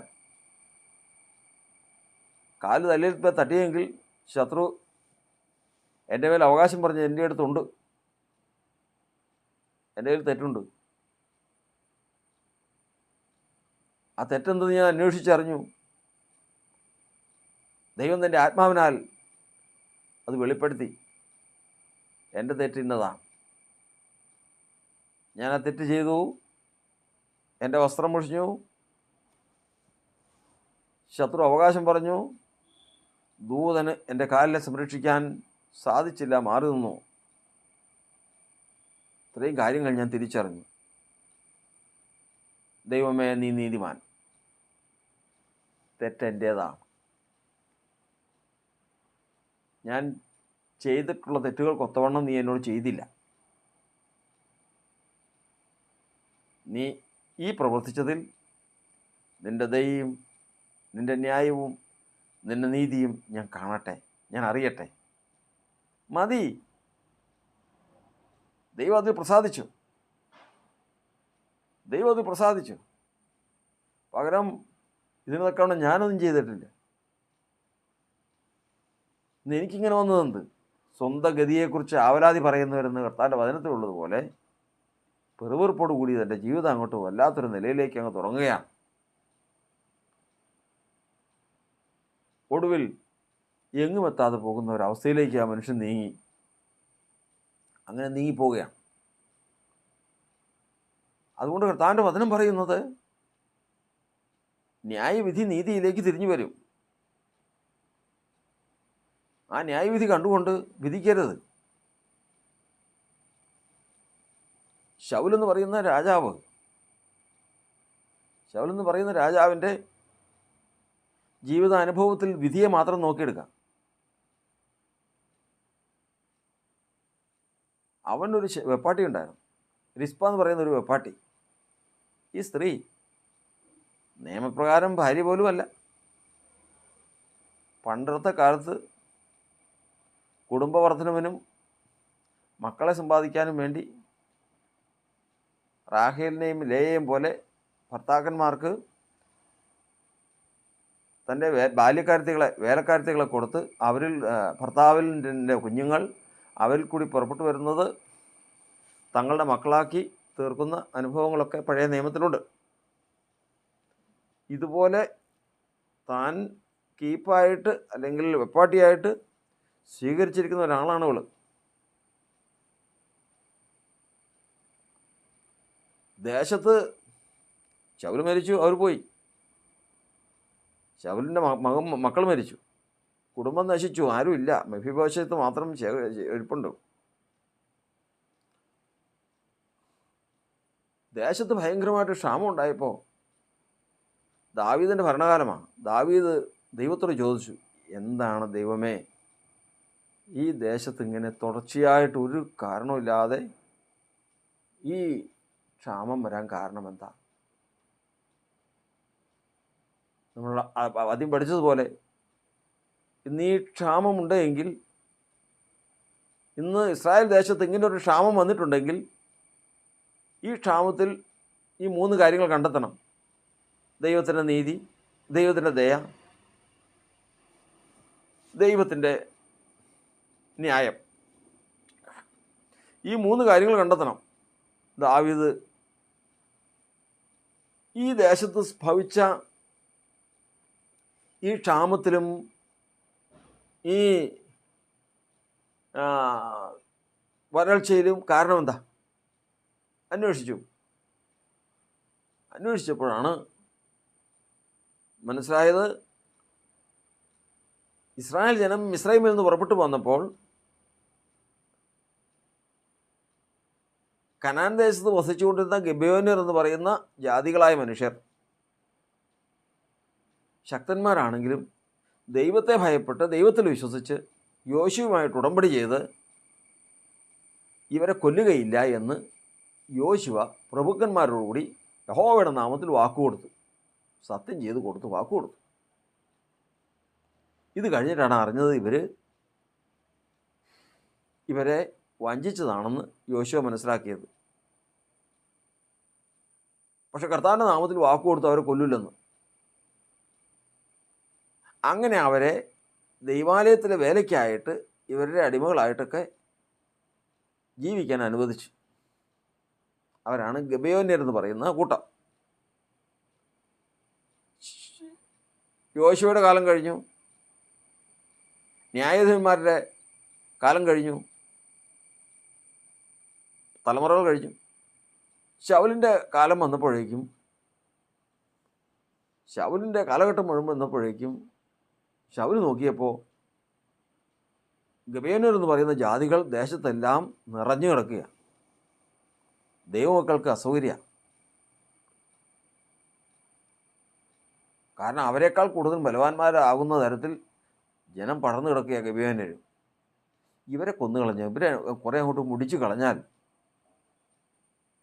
കാല് തല്ലിൽ തട്ടിയെങ്കിൽ ശത്രു എൻ്റെ മേൽ അവകാശം പറഞ്ഞ് എൻ്റെ അടുത്തുണ്ട്. എൻ്റെ കയ്യിൽ തെറ്റുണ്ട്. ആ തെറ്റെന്തെന്ന് ഞാൻ അന്വേഷിച്ചറിഞ്ഞു. ദൈവം തൻ്റെ ആത്മാവിനാൽ അത് വെളിപ്പെടുത്തി. എൻ്റെ തെറ്റ് ഇന്നതാണ്. ഞാൻ ആ തെറ്റ് ചെയ്തു. എൻ്റെ വസ്ത്രം മുഷിഞ്ഞു. ശത്രു അവകാശം പറഞ്ഞു. ദൂതന് എൻ്റെ കാലിനെ സംരക്ഷിക്കാൻ സാധിച്ചില്ല, മാറി നിന്നു. ഇത്രയും കാര്യങ്ങൾ ഞാൻ തിരിച്ചറിഞ്ഞു. ദൈവമേ, നീ നീതിമാൻ. തെറ്റെൻ്റേതാണ്. ഞാൻ ചെയ്തിട്ടുള്ള തെറ്റുകൾക്കൊത്തവണ്ണം നീ എന്നോട് ചെയ്തില്ല. നീ ഈ പ്രവർത്തിച്ചതിൽ നിൻ്റെ ദയയും നിൻ്റെ ന്യായവും നിൻ്റെ നീതിയും ഞാൻ കാണട്ടെ, ഞാൻ അറിയട്ടെ. മതി. ദൈവം അതിൽ പ്രസാദിച്ചു. പകരം ഇതിനൊക്കെ ഞാനൊന്നും ചെയ്തിട്ടില്ല. ഇന്ന് എനിക്കിങ്ങനെ വന്നതെന്ത്? സ്വന്തം ഗതിയെക്കുറിച്ച് ആവലാതി പറയുന്നവരെന്ന് കർത്താവിൻ്റെ വചനത്തിലുള്ളതുപോലെ പെറുവെറുപ്പോട് കൂടി തൻ്റെ ജീവിതം അങ്ങോട്ട് വല്ലാത്തൊരു നിലയിലേക്ക് അങ്ങ് തുടങ്ങുകയാണ്. ഒടുവിൽ എങ്ങുമെത്താതെ പോകുന്ന ഒരവസ്ഥയിലേക്ക് ആ മനുഷ്യൻ നീങ്ങി. അങ്ങനെ നീങ്ങിപ്പോവുകയാണ്. അതുകൊണ്ട് കർത്താവിൻ്റെ വചനം പറയുന്നത് ന്യായവിധി നീതിയിലേക്ക് തിരിഞ്ഞു വരും. ആ ന്യായവിധി കണ്ടുകൊണ്ട് വിധിക്കരുത്. ശൗലെന്ന് പറയുന്ന രാജാവിൻ്റെ ജീവിതാനുഭവത്തിൽ വിധിയെ മാത്രം നോക്കിയെടുക്കാം. അവനൊരു വെപ്പാട്ടി ഉണ്ടായിരുന്നു, റിസ്പ എന്ന് പറയുന്നൊരു വെപ്പാട്ടി. ഈ സ്ത്രീ നിയമപ്രകാരം ഭാര്യ പോലുമല്ല. പണ്ടത്തെ കാലത്ത് കുടുംബവർദ്ധനവിനും മക്കളെ സമ്പാദിക്കാനും വേണ്ടി റാഹേലിനെയും ലേയെയും പോലെ ഭർത്താക്കന്മാർക്ക് തൻ്റെ വേലക്കാരത്തികളെ കൊടുത്ത് ഭർത്താവിൻ്റെ കുഞ്ഞുങ്ങൾ അവരിൽ കൂടി പുറപ്പെട്ടു വരുന്നത് തങ്ങളുടെ മക്കളാക്കി തീർക്കുന്ന അനുഭവങ്ങളൊക്കെ പഴയ നിയമത്തിലുണ്ട്. ഇതുപോലെ താൻ കീപ്പായിട്ട് അല്ലെങ്കിൽ വെപ്പാട്ടിയായിട്ട് സ്വീകരിച്ചിരിക്കുന്ന ഒരാളാണ് അവൾ. ദേശത്ത് ശൗൽ മരിച്ചു, അവർ പോയി. ശൗലിൻ്റെ മക്കൾ മരിച്ചു, കുടുംബം നശിച്ചു, ആരുമില്ല. മെഫീബോശത്ത് മാത്രം എഴുപ്പുണ്ട്. ദേശത്ത് ഭയങ്കരമായിട്ട് ക്ഷാമം ഉണ്ടായപ്പോൾ ദാവീദിൻ്റെ ഭരണകാലമാണ്. ദാവീദ് ദൈവത്തോട് ചോദിച്ചു, എന്താണ് ദൈവമേ ഈ ദേശത്ത് ഇങ്ങനെ തുടർച്ചയായിട്ട് ഒരു കാരണമില്ലാതെ ഈ ക്ഷാമം വരാൻ കാരണം എന്താ? നമ്മൾ ആദ്യം പഠിച്ചതുപോലെ ഇന്ന് ഈ ക്ഷാമമുണ്ട് എങ്കിൽ, ഇന്ന് ഇസ്രായേൽ ദേശത്ത് ഇങ്ങനെ ഒരു ക്ഷാമം വന്നിട്ടുണ്ടെങ്കിൽ ഈ ക്ഷാമത്തിൽ ഈ 3 കാര്യങ്ങൾ കണ്ടെത്തണം: ദൈവത്തിൻ്റെ നീതി, ദൈവത്തിൻ്റെ ദയ, ദൈവത്തിൻ്റെ ന്യായം. ഈ 3 കാര്യങ്ങൾ കണ്ടെത്തണം. ദാവീദ് ഈ ദേശത്ത് ഭവിച്ച ഈ ക്ഷാമത്തിലും ഈ വരൾച്ചയിലും കാരണം എന്താ അന്വേഷിച്ചപ്പോഴാണ് മനസ്സിലായത്, ഇസ്രായേൽ ജനം മിസ്രൈമിൽ നിന്ന് പുറപ്പെട്ടു വന്നപ്പോൾ കനാൻ ദേശത്ത് വസിച്ചുകൊണ്ടിരുന്ന ഗിബെയോന്യർ എന്ന് പറയുന്ന ജാതികളായ മനുഷ്യർ ശക്തന്മാരാണെങ്കിലും ദൈവത്തെ ഭയപ്പെട്ട് ദൈവത്തിൽ വിശ്വസിച്ച് യോശുവുമായിട്ട് ഉടമ്പടി ചെയ്ത് ഇവരെ കൊല്ലുകയില്ല എന്ന് യോശുവ പ്രഭുക്കന്മാരോടുകൂടി യഹോവയുടെ നാമത്തിൽ വാക്കുകൊടുത്തു, സത്യം ചെയ്ത് കൊടുത്തു, വാക്കുകൊടുത്തു. ഇത് കഴിഞ്ഞിട്ടാണ് അറിഞ്ഞത് ഇവരെ വഞ്ചിച്ചതാണെന്ന് യോശുവ മനസ്സിലാക്കിയത്. പക്ഷെ കർത്താവിൻ്റെ നാമത്തിൽ വാക്കുകൊടുത്ത് അവരെ കൊല്ലില്ലെന്ന്. അങ്ങനെ അവരെ ദൈവാലയത്തിലെ വേലയ്ക്കായിട്ട് ഇവരുടെ അടിമകളായിട്ടൊക്കെ ജീവിക്കാൻ അനുവദിച്ചു. അവരാണ് ഗിബെയോന്യർ എന്ന് പറയുന്ന കൂട്ടം. യോശുവയുടെ കാലം കഴിഞ്ഞു, ന്യായാധിപന്മാരുടെ കാലം കഴിഞ്ഞു, തലമുറകൾ കഴിഞ്ഞു. ശൗലിൻ്റെ കാലം വന്നപ്പോഴേക്കും, ശൗലിൻ്റെ കാലഘട്ടം മുഴുവൻ വന്നപ്പോഴേക്കും ശൗൽ നോക്കിയപ്പോൾ ഗിബെയോന്യർ എന്ന് പറയുന്ന ജാതികൾ ദേശത്തെല്ലാം നിറഞ്ഞു കിടക്കുക. ദൈവമക്കൾക്ക് അസൗകര്യമാണ്. കാരണം അവരെക്കാൾ കൂടുതൽ ബലവാന്മാരാകുന്ന തരത്തിൽ ജനം പടർന്നു കിടക്കുക ഗിബെയോന്യർ. ഇവരെ കൊന്നുകളഞ്ഞ് ഇവരെ കുറേ അങ്ങോട്ട് മുടിച്ചു കളഞ്ഞാൽ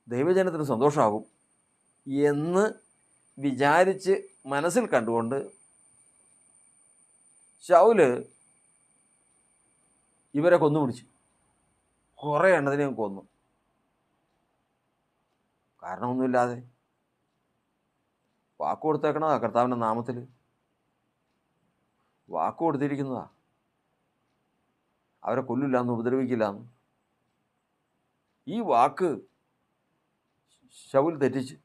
ദൈവജനത്തിന് സന്തോഷമാകും എന്ന് വിചാരിച്ച് മനസ്സിൽ കണ്ടുകൊണ്ട് ശൗല് ഇവരെ കൊന്നുപിടിച്ചു. കുറേ എണ്ണത്തിനെയും കൊന്നു. കാരണമൊന്നുമില്ലാതെ. വാക്ക് കൊടുത്തേക്കണതാ, കർത്താവിൻ്റെ നാമത്തിൽ വാക്ക് കൊടുത്തിരിക്കുന്നതാ, അവരെ കൊല്ലില്ല എന്ന്, ഉപദ്രവിക്കില്ല എന്ന്. ഈ വാക്ക് ശൗൽ തെറ്റിച്ച്.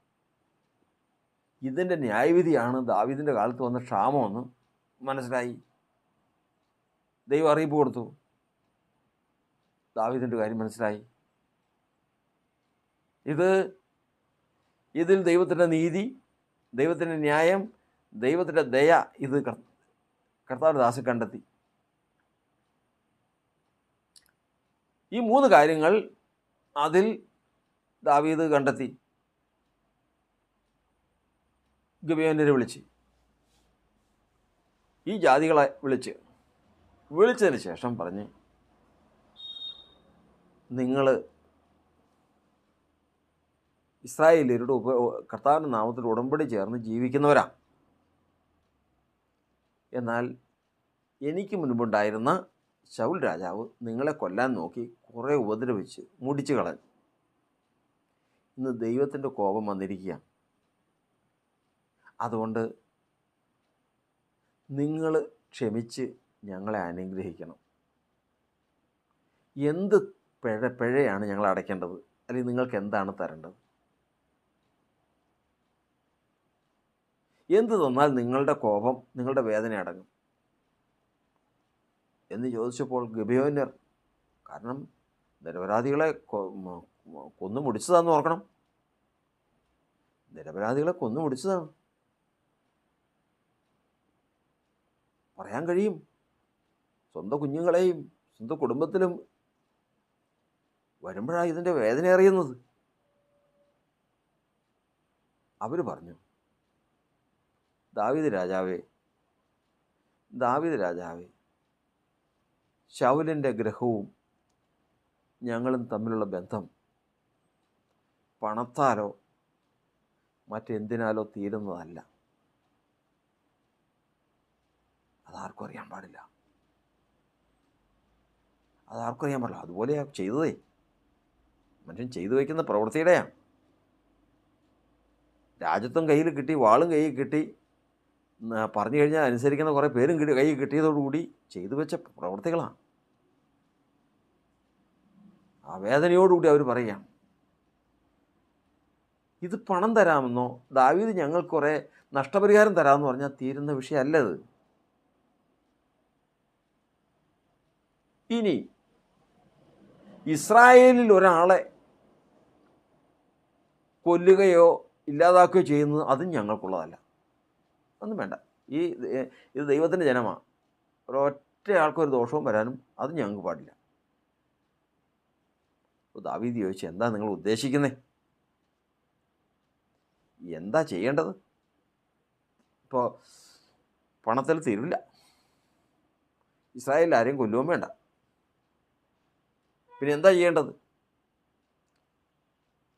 ഇതിൻ്റെ ന്യായവിധിയാണ് ദാവീദിൻ്റെ കാലത്ത് വന്ന ക്ഷാമമെന്ന് മനസ്സിലായി. ദൈവം അറിയിപ്പ് കൊടുത്തു. ദാവീദിൻ്റെ കാര്യം മനസ്സിലായി. ഇതിൽ ദൈവത്തിൻ്റെ നീതി, ദൈവത്തിൻ്റെ ന്യായം, ദൈവത്തിൻ്റെ ദയ ഇത് കർത്താവിൻ്റെ ദാസൻ കണ്ടെത്തി. ഈ 3 കാര്യങ്ങൾ അതിൽ ദാവീദ് കണ്ടെത്തി. ഗിബെയോന്യരെ വിളിച്ച്, ഈ ജാതികളെ വിളിച്ചതിന് ശേഷം പറഞ്ഞ്, നിങ്ങൾ ഇസ്രായേലിയരുടെ കർത്താവിൻ്റെ നാമത്തിൽ ഉടമ്പടി ചേർന്ന് ജീവിക്കുന്നവരാ. എന്നാൽ എനിക്ക് മുൻപുണ്ടായിരുന്ന ശൗൽ രാജാവ് നിങ്ങളെ കൊല്ലാൻ നോക്കി കുറേ ഉപദ്രവിച്ച് മുടിച്ചു കളഞ്ഞു. ഇന്ന് ദൈവത്തിൻ്റെ കോപം വന്നിരിക്കുക. അതുകൊണ്ട് നിങ്ങൾ ക്ഷമിച്ച് ഞങ്ങളെ അനുഗ്രഹിക്കണം. എന്ത് പിഴയാണ് ഞങ്ങൾ അടയ്ക്കേണ്ടത്? അല്ലെങ്കിൽ നിങ്ങൾക്ക് എന്താണ് തരേണ്ടത്? എന്ത് തന്നാൽ നിങ്ങളുടെ കോപം, നിങ്ങളുടെ വേദന അടങ്ങും എന്ന് ചോദിച്ചപ്പോൾ ഗിബെയോന്യർ, കാരണം നിരപരാധികളെ കൊന്നു മുടിച്ചതാണെന്ന് ഓർക്കണം, നിരപരാധികളെ കൊന്നു മുടിച്ചതാണ്. പറയാൻ കഴിയും, സ്വന്തം കുഞ്ഞുങ്ങളെയും സ്വന്തം കുടുംബത്തിലും വരുമ്പോഴാണ് ഇതിൻ്റെ വേദന അറിയുന്നത്. അവർ പറഞ്ഞു, ദാവീദ് രാജാവേ, ശൗലിൻ്റെ ഗ്രഹവും ഞങ്ങളും തമ്മിലുള്ള ബന്ധം പണത്താലോ മറ്റെന്തിനാലോ തീരുന്നതല്ല. അതാർക്കും അറിയാൻ പാടില്ല. അതുപോലെയാണ് ചെയ്തതേ. മനുഷ്യൻ ചെയ്തു വയ്ക്കുന്ന പ്രവൃത്തിയുടെയാണ്. രാജ്യത്വം കയ്യിൽ കിട്ടി, വാളും കയ്യിൽ കിട്ടി, പറഞ്ഞു കഴിഞ്ഞാൽ അനുസരിക്കുന്ന കുറേ പേരും കയ്യിൽ കിട്ടിയതോടുകൂടി ചെയ്തു വെച്ച പ്രവൃത്തികളാണ്. ആ വേദനയോടുകൂടി അവർ പറയുകയാണ്, ഇത് പണം തരാമെന്നോ ദാവീദ് ഞങ്ങൾക്ക് കുറേ നഷ്ടപരിഹാരം തരാമെന്ന് പറഞ്ഞാൽ തീരുന്ന വിഷയമല്ലത്. ഇനി ഇസ്രായേലിൽ ഒരാളെ കൊല്ലുകയോ ഇല്ലാതാക്കുകയോ ചെയ്യുന്നത് അതും ഞങ്ങൾക്കുള്ളതല്ല. ഒന്നും വേണ്ട. ഇത് ദൈവത്തിൻ്റെ ജനമാണ്. ഒരൊറ്റ ആൾക്കൊരു ദോഷവും വരാനും അത് ഞങ്ങൾക്ക് പാടില്ല. അപ്പോൾ ദാവീദ് ചോദിച്ചു, എന്താ നിങ്ങൾ ഉദ്ദേശിക്കുന്നത്? എന്താ ചെയ്യേണ്ടത്? ഇപ്പോൾ പണത്തിൽ തീരില്ല, ഇസ്രായേലിൽ ആരെയും കൊല്ലുകയും വേണ്ട, പിന്നെ എന്താ ചെയ്യേണ്ടത്?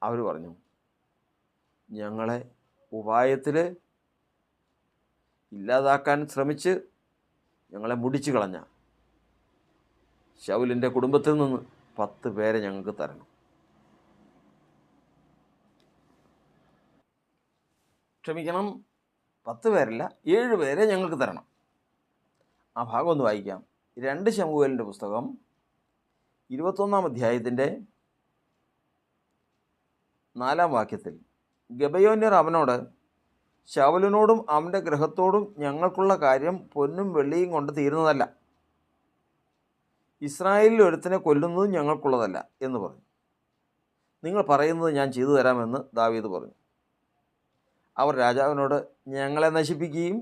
അവർ പറഞ്ഞു, ഞങ്ങളെ ഉപായത്തിൽ ഇല്ലാതാക്കാൻ ശ്രമിച്ച് ഞങ്ങളെ മുടിച്ചു കളഞ്ഞ ശൗലിൻ്റെ കുടുംബത്തിൽ നിന്ന് 10 പേരെ ഞങ്ങൾക്ക് തരണം. ക്ഷമിക്കണം, 10 പേരല്ല, 7 പേരെ ഞങ്ങൾക്ക് തരണം. ആ ഭാഗം ഒന്ന് വായിക്കാം. 2 ശമൂവേലിൻ്റെ പുസ്തകം 21-ാം അധ്യായത്തിൻ്റെ 4-ാം വാക്യത്തിൽ, ഗിബെയോന്യർ അവനോട്, ശൗലിനോടും അവൻ്റെ ഗൃഹത്തോടും ഞങ്ങൾക്കുള്ള കാര്യം പൊന്നും വെള്ളിയും കൊണ്ട് തീരുന്നതല്ല, ഇസ്രായേലിൽ ഒരുത്തനെ കൊല്ലുന്നതും ഞങ്ങൾക്കുള്ളതല്ല എന്ന് പറഞ്ഞു. നിങ്ങൾ പറയുന്നത് ഞാൻ ചെയ്തു തരാമെന്ന് ദാവീദ് പറഞ്ഞു. അവർ രാജാവിനോട്, ഞങ്ങളെ നശിപ്പിക്കുകയും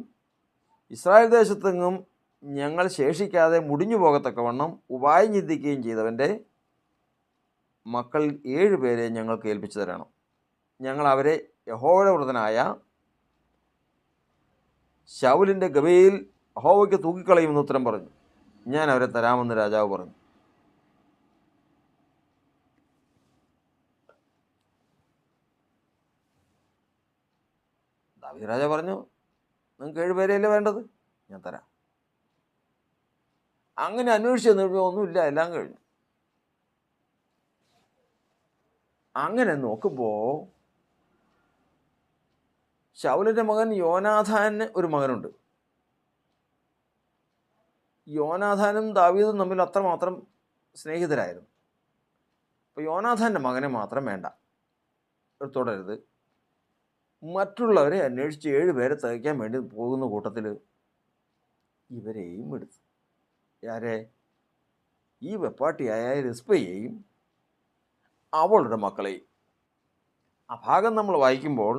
ഇസ്രായേൽ ദേശത്തെങ്ങും ഞങ്ങൾ ശേഷിക്കാതെ മുടിഞ്ഞു പോകത്തക്കവണ്ണം ഉപായം ചിന്തിക്കുകയും ചെയ്തവൻ്റെ മക്കൾ 7 പേരെ ഞങ്ങൾക്ക് ഏൽപ്പിച്ചു തരണം. ഞങ്ങൾ അവരെ യഹോവയുടെ വൃതനായ ശൗലിൻ്റെ ഗബയിൽ യഹോവയ്ക്ക് തൂക്കിക്കളയുമെന്ന് ഉത്തരം പറഞ്ഞു. ഞാൻ അവരെ തരാമെന്ന് രാജാവ് പറഞ്ഞു. ദാവീദ് രാജാവ് പറഞ്ഞു, നിങ്ങൾക്ക് 7 പേരെയല്ലേ വേണ്ടത്, ഞാൻ തരാം. അങ്ങനെ അന്വേഷിച്ച് ചെന്നപ്പോൾ ഒന്നുമില്ല, എല്ലാം കഴിഞ്ഞു. അങ്ങനെ നോക്കുമ്പോൾ ശൗലിൻ്റെ മകൻ യോനാഥാന് ഒരു മകനുണ്ട്. യോനാഥാനും ദാവീദും തമ്മിൽ അത്രമാത്രം സ്നേഹിതരായിരുന്നു. അപ്പോൾ യോനാഥാൻ്റെ മകനെ മാത്രം വേണ്ട, തുടരുത്. മറ്റുള്ളവരെ അന്വേഷിച്ച് 7 പേരെ തികയ്ക്കാൻ വേണ്ടി പോകുന്ന കൂട്ടത്തിൽ ഇവരെയും എടുത്തു. ആരെ? ഈ വെപ്പാട്ടിയായ റിസ്പയെയും അവളുടെ മക്കളെയും. ആ ഭാഗം നമ്മൾ വായിക്കുമ്പോൾ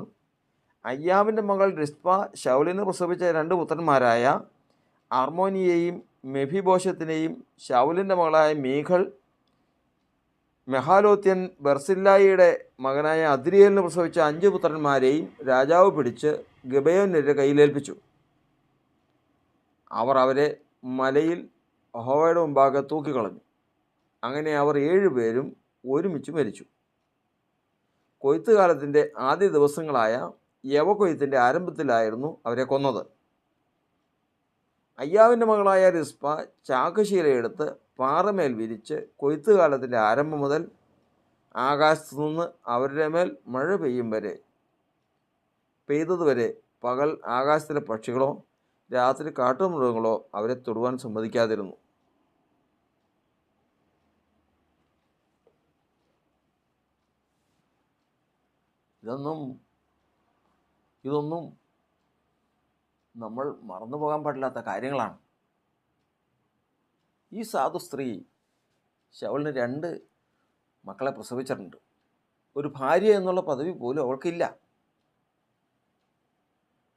അയ്യാവിൻ്റെ മകൾ റിസ്പ ശൗലിന് പ്രസവിച്ച 2 പുത്രന്മാരായ അർമോനിയെയും മെഫിബോശത്തിനെയും ശൗലിൻ്റെ മകളായ മീഖൾ മെഹാലോത്യൻ ബർസില്ലായിയുടെ മകനായ അദ്രിയേലിന് പ്രസവിച്ച 5 പുത്രന്മാരെയും രാജാവ് പിടിച്ച് ഗിബെയോന്യരുടെ കയ്യിലേൽപ്പിച്ചു. അവർ അവരെ മലയിൽ യഹോവയുടെ മുമ്പാകെ തൂക്കിക്കളഞ്ഞു. അങ്ങനെ അവർ 7 പേരും ഒരുമിച്ച് മരിച്ചു. കൊയ്ത്തുകാലത്തിൻ്റെ ആദ്യ ദിവസങ്ങളായ യവകൊയ്ത്തിൻ്റെ ആരംഭത്തിലായിരുന്നു അവരെ കൊന്നത്. അയ്യാവിൻ്റെ മകളായ റിസ്പ ചാക്കുശീലയെടുത്ത് പാറമേൽ വിരിച്ച് കൊയ്ത്തുകാലത്തിൻ്റെ ആരംഭം മുതൽ ആകാശത്തു നിന്ന് അവരുടെ മേൽ മഴ പെയ്തതുവരെ പകൽ ആകാശത്തിലെ പക്ഷികളോ രാത്രി കാട്ടുമൃഗങ്ങളോ അവരെ തൊടുവാൻ സമ്മതിക്കാതിരുന്നു. ഇതൊന്നും നമ്മൾ മറന്നു പോകാൻ പാടില്ലാത്ത കാര്യങ്ങളാണ്. ഈ സാധു സ്ത്രീ ശൗലിന് 2 മക്കളെ പ്രസവിച്ചിട്ടുണ്ട്. ഒരു ഭാര്യ എന്നുള്ള പദവി പോലും അവൾക്കില്ല.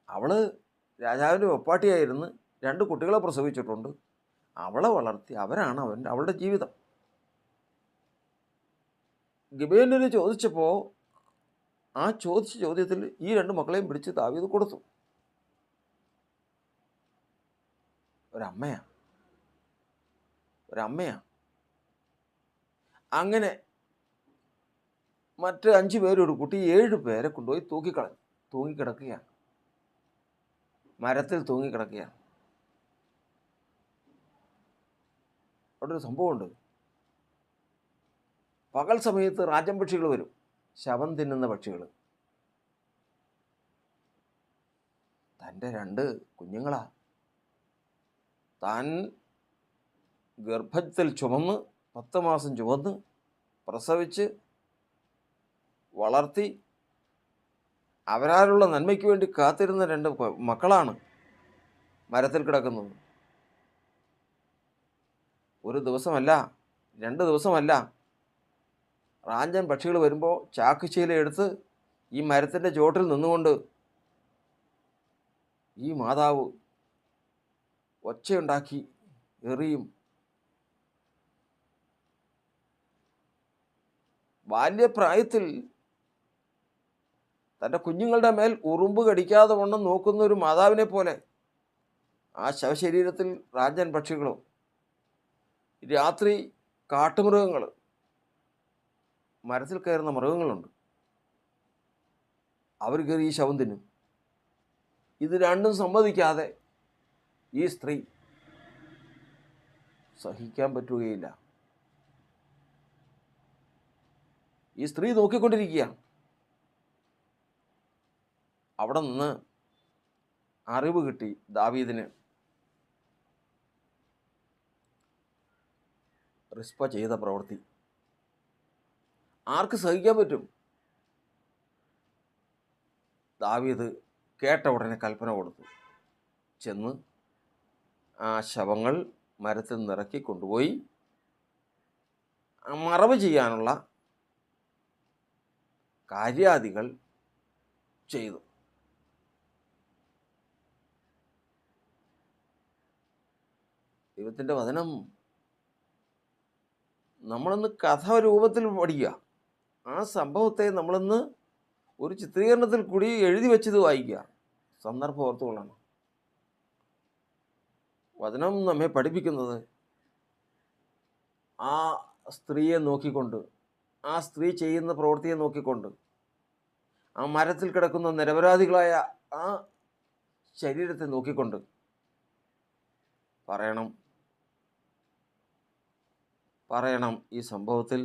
അവൾ രാജാവിൻ്റെ വെപ്പാട്ടിയായിരുന്നു, 2 കുട്ടികളെ പ്രസവിച്ചിട്ടുണ്ട്. അവളെ വളർത്തി, അവരാണ് അവളുടെ ജീവിതം. ഗിബെയോന്യർ ചോദിച്ചപ്പോൾ ആ ചോദിച്ച ചോദ്യത്തിൽ ഈ 2 മക്കളെയും പിടിച്ച് ദാവീദ് കൊടുത്തു. ഒരമ്മയാണ്. അങ്ങനെ മറ്റ് 5 പേരൊരു കുട്ടി 7 പേരെ കൊണ്ടുപോയി തൂങ്ങിക്കിടക്കുകയാണ്. മരത്തിൽ തൂങ്ങിക്കിടക്കുകയാണ്. അവിടെ ഒരു സംഭവമുണ്ട്. പകൽ സമയത്ത് റാജൻ പക്ഷികൾ വരും, ശവം തിന്നുന്ന പക്ഷികൾ. തൻ്റെ 2 കുഞ്ഞുങ്ങളാ താൻ ഗർഭത്തിൽ ചുമന്ന് 10 മാസം ചുമന്ന് പ്രസവിച്ച് വളർത്തി അവരാലുള്ള നന്മയ്ക്ക് വേണ്ടി കാത്തിരുന്ന 2 മക്കളാണ് മരത്തിൽ കിടക്കുന്നത്. ഒരു ദിവസമല്ല, 2 ദിവസമല്ല. റാഞ്ചൻ പക്ഷികൾ വരുമ്പോൾ ചാക്കുശീല എടുത്ത് ഈ മരത്തിൻ്റെ ചോട്ടിൽ നിന്നുകൊണ്ട് ഈ മാതാവ് ഒച്ചയുണ്ടാക്കി എറിയും. ബാല്യപ്രായത്തിൽ തൻ്റെ കുഞ്ഞുങ്ങളുടെ മേൽ ഉറുമ്പ് കടിക്കാതെ വണ്ണം നോക്കുന്ന ഒരു മാതാവിനെ പോലെ ആ ശവശരീരത്തിൽ റാഞ്ചൻ പക്ഷികളും രാത്രി കാട്ടുമൃഗങ്ങൾ, മരത്തിൽ കയറുന്ന മൃഗങ്ങളുണ്ട്, അവർ കയറി ഈ ശവം തിന്നും. ഇത് രണ്ടും സമ്മതിക്കാതെ ഈ സ്ത്രീ സഹിക്കാൻ പറ്റുകയില്ല. ഈ സ്ത്രീ നോക്കിക്കൊണ്ടിരിക്കുകയാണ്. അവിടെ നിന്ന് അറിവ് കിട്ടി ദാവീദിന്. റിസ്പ ചെയ്ത പ്രവൃത്തി ആർക്ക് സഹിക്കാൻ പറ്റും? ദാവീദ് കേട്ട ഉടനെ കൽപ്പന കൊടുത്തു. ചെന്ന് ആ ശവങ്ങൾ മരത്തിൽ നിറക്കി കൊണ്ടുപോയി മറവ് ചെയ്യാനുള്ള കാര്യാദികൾ ചെയ്തു. ദൈവത്തിൻ്റെ വചനം നമ്മളൊന്ന് കഥാരൂപത്തിൽ പഠിക്കുക. ആ സംഭവത്തെ നമ്മളൊന്ന് ഒരു ചിത്രീകരണത്തിൽ കൂടി എഴുതി വെച്ചത് വായിക്കുക. സന്ദർഭം ഓർത്തുകൊള്ളണം. വചനം നമ്മെ പഠിപ്പിക്കുന്നത് ആ സ്ത്രീയെ നോക്കിക്കൊണ്ട്, ആ സ്ത്രീ ചെയ്യുന്ന പ്രവൃത്തിയെ നോക്കിക്കൊണ്ട്, ആ മരത്തിൽ കിടക്കുന്ന നിരപരാധികളായ ആ ശരീരത്തെ നോക്കിക്കൊണ്ട് പറയണം ഈ സംഭവത്തിൽ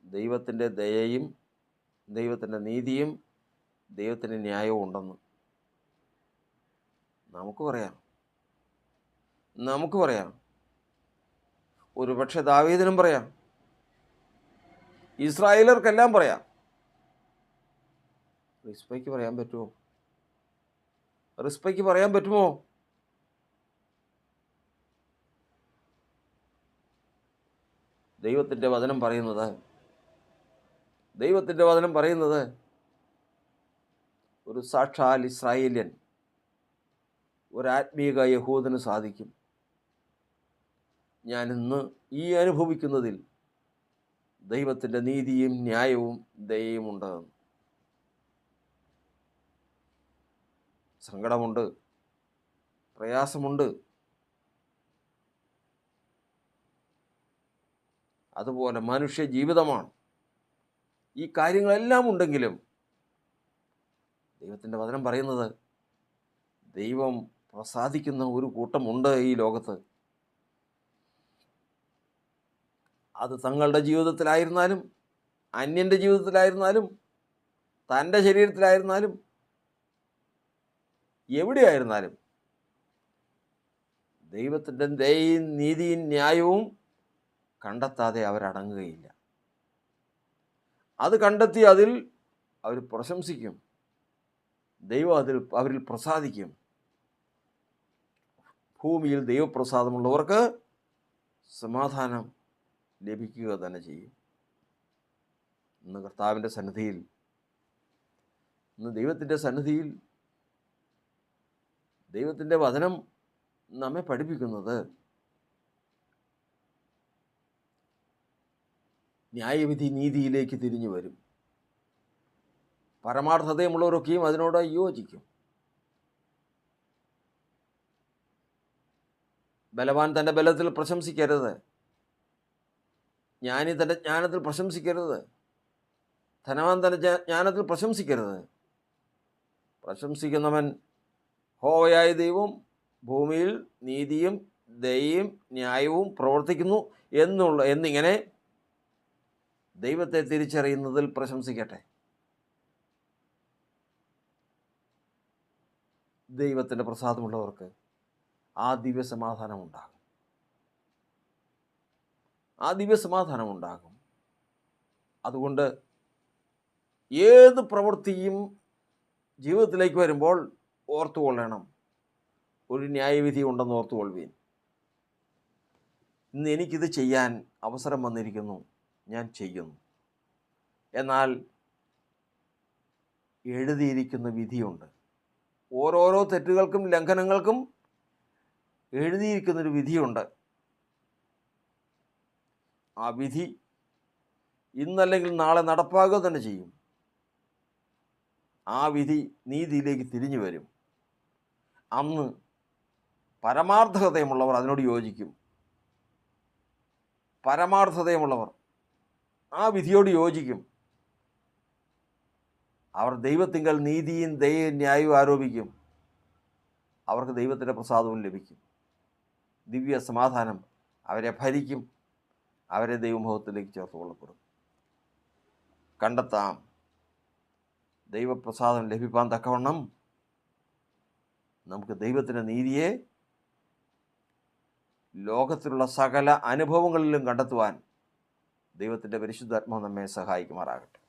ദൈവത്തിൻ്റെ ദയയും ദൈവത്തിൻ്റെ നീതിയും ദൈവത്തിൻ്റെ ന്യായവും ഉണ്ടെന്ന് നമുക്ക് പറയാം. ഒരുപക്ഷെ ദാവീദിനും പറയാം, ഇസ്രായേലർക്കെല്ലാം പറയാം. റിസ്പയ്ക്ക് പറയാൻ പറ്റുമോ? ദൈവത്തിൻ്റെ വചനം പറയുന്നത് ഒരു സാക്ഷാൽ ഇസ്രായേല്യൻ, ഒരാത്മീക യഹൂദന് സാധിക്കും ഞാൻ ഇന്ന് ഈ അനുഭവിക്കുന്നതിൽ ദൈവത്തിൻ്റെ നീതിയും ന്യായവും ദയയും ഉണ്ട്. സങ്കടമുണ്ട്, പ്രയാസമുണ്ട്, അതുപോലെ മനുഷ്യ ജീവിതമാണ്. ഈ കാര്യങ്ങളെല്ലാം ഉണ്ടെങ്കിലും ദൈവത്തിൻ്റെ വചനം പറയുന്നത് ദൈവം പ്രസാദിക്കുന്ന ഒരു കൂട്ടമുണ്ട് ഈ ലോകത്ത്. അത് തങ്ങളുടെ ജീവിതത്തിലായിരുന്നാലും, അന്യൻ്റെ ജീവിതത്തിലായിരുന്നാലും, തൻ്റെ ശരീരത്തിലായിരുന്നാലും, എവിടെയായിരുന്നാലും ദൈവത്തിൻ്റെ ദയയും നീതിയും ന്യായവും കണ്ടെത്താതെ അവരടങ്ങുകയില്ല. അത് കണ്ടെത്തി അതിൽ അവർ പ്രശംസിക്കും. ദൈവം അവരിൽ പ്രസാദിക്കും. ഭൂമിയിൽ ദൈവപ്രസാദമുള്ളവർക്ക് സമാധാനം ലഭിക്കുക തന്നെ ചെയ്യും. ഇന്ന് കർത്താവിൻ്റെ സന്നിധിയിൽ, ഇന്ന് ദൈവത്തിൻ്റെ സന്നിധിയിൽ ദൈവത്തിൻ്റെ വചനം നമ്മെ പഠിപ്പിക്കുന്നത് ന്യായവിധി നീതിയിലേക്ക് തിരിഞ്ഞു വരും. പരമാർത്ഥതയുമുള്ളവരൊക്കെയും അതിനോട് യോജിക്കും. ബലവാൻ തൻ്റെ ബലത്തിൽ പ്രശംസിക്കരുത്, ജ്ഞാനി തൻ്റെ ജ്ഞാനത്തിൽ പ്രശംസിക്കരുത്, ധനവാൻ തൻ്റെ ജ്ഞാനത്തിൽ പ്രശംസിക്കരുത്. പ്രശംസിക്കുന്നവൻ യഹോവയായ ദൈവം ഭൂമിയിൽ നീതിയും ദയയും ന്യായവും പ്രവർത്തിക്കുന്നു എന്നിങ്ങനെ ദൈവത്തെ തിരിച്ചറിയുന്നതിൽ പ്രശംസിക്കട്ടെ. ദൈവത്തിൻ്റെ പ്രസാദമുള്ളവർക്ക് ആ ദിവ്യസമാധാനമുണ്ടാകും. അതുകൊണ്ട് ഏത് പ്രവൃത്തിയും ജീവിതത്തിലേക്ക് വരുമ്പോൾ ഓർത്തുകൊള്ളണം, ഒരു ന്യായവിധി ഉണ്ടെന്ന് ഓർത്തുകൊള്ളുവീൻ. ഇന്ന് എനിക്കിത് ചെയ്യാൻ അവസരം വന്നിരിക്കുന്നു, ഞാൻ ചെയ്യുന്നു. എന്നാൽ എഴുതിയിരിക്കുന്ന വിധിയുണ്ട്. ഓരോരോ തെറ്റുകൾക്കും ലംഘനങ്ങൾക്കും എഴുതിയിരിക്കുന്നൊരു വിധിയുണ്ട്. ആ വിധി ഇന്നല്ലെങ്കിൽ നാളെ നടപ്പാകുക തന്നെ ചെയ്യും. ആ വിധി നീതിയിലേക്ക് തിരിഞ്ഞു വരും. അന്ന് പരമാർത്ഥതയുമുള്ളവർ അതിനോട് യോജിക്കും. പരമാർത്ഥതയുമുള്ളവർ ആ വിധിയോട് യോജിക്കും. അവർ ദൈവത്തിങ്കൽ നീതിയും ദയയും ന്യായവും ആരോപിക്കും. അവർക്ക് ദൈവത്തിൻ്റെ പ്രസാദവും ലഭിക്കും. ദിവ്യ സമാധാനം അവരെ ഭരിക്കും. അവരെ ദൈവമുഖത്തിലേക്ക് ചേർത്ത് കൊള്ളപ്പെടും. കണ്ടെത്താം. ദൈവപ്രസാദം ലഭിപ്പാൻ തക്കവണ്ണം നമുക്ക് ദൈവത്തിൻ്റെ നീതിയെ ലോകത്തിലുള്ള സകല അനുഭവങ്ങളിലും കണ്ടെത്തുവാൻ ദൈവത്തിൻ്റെ പരിശുദ്ധാത്മാവ് നമ്മെ സഹായിക്കുമാറാകട്ടെ.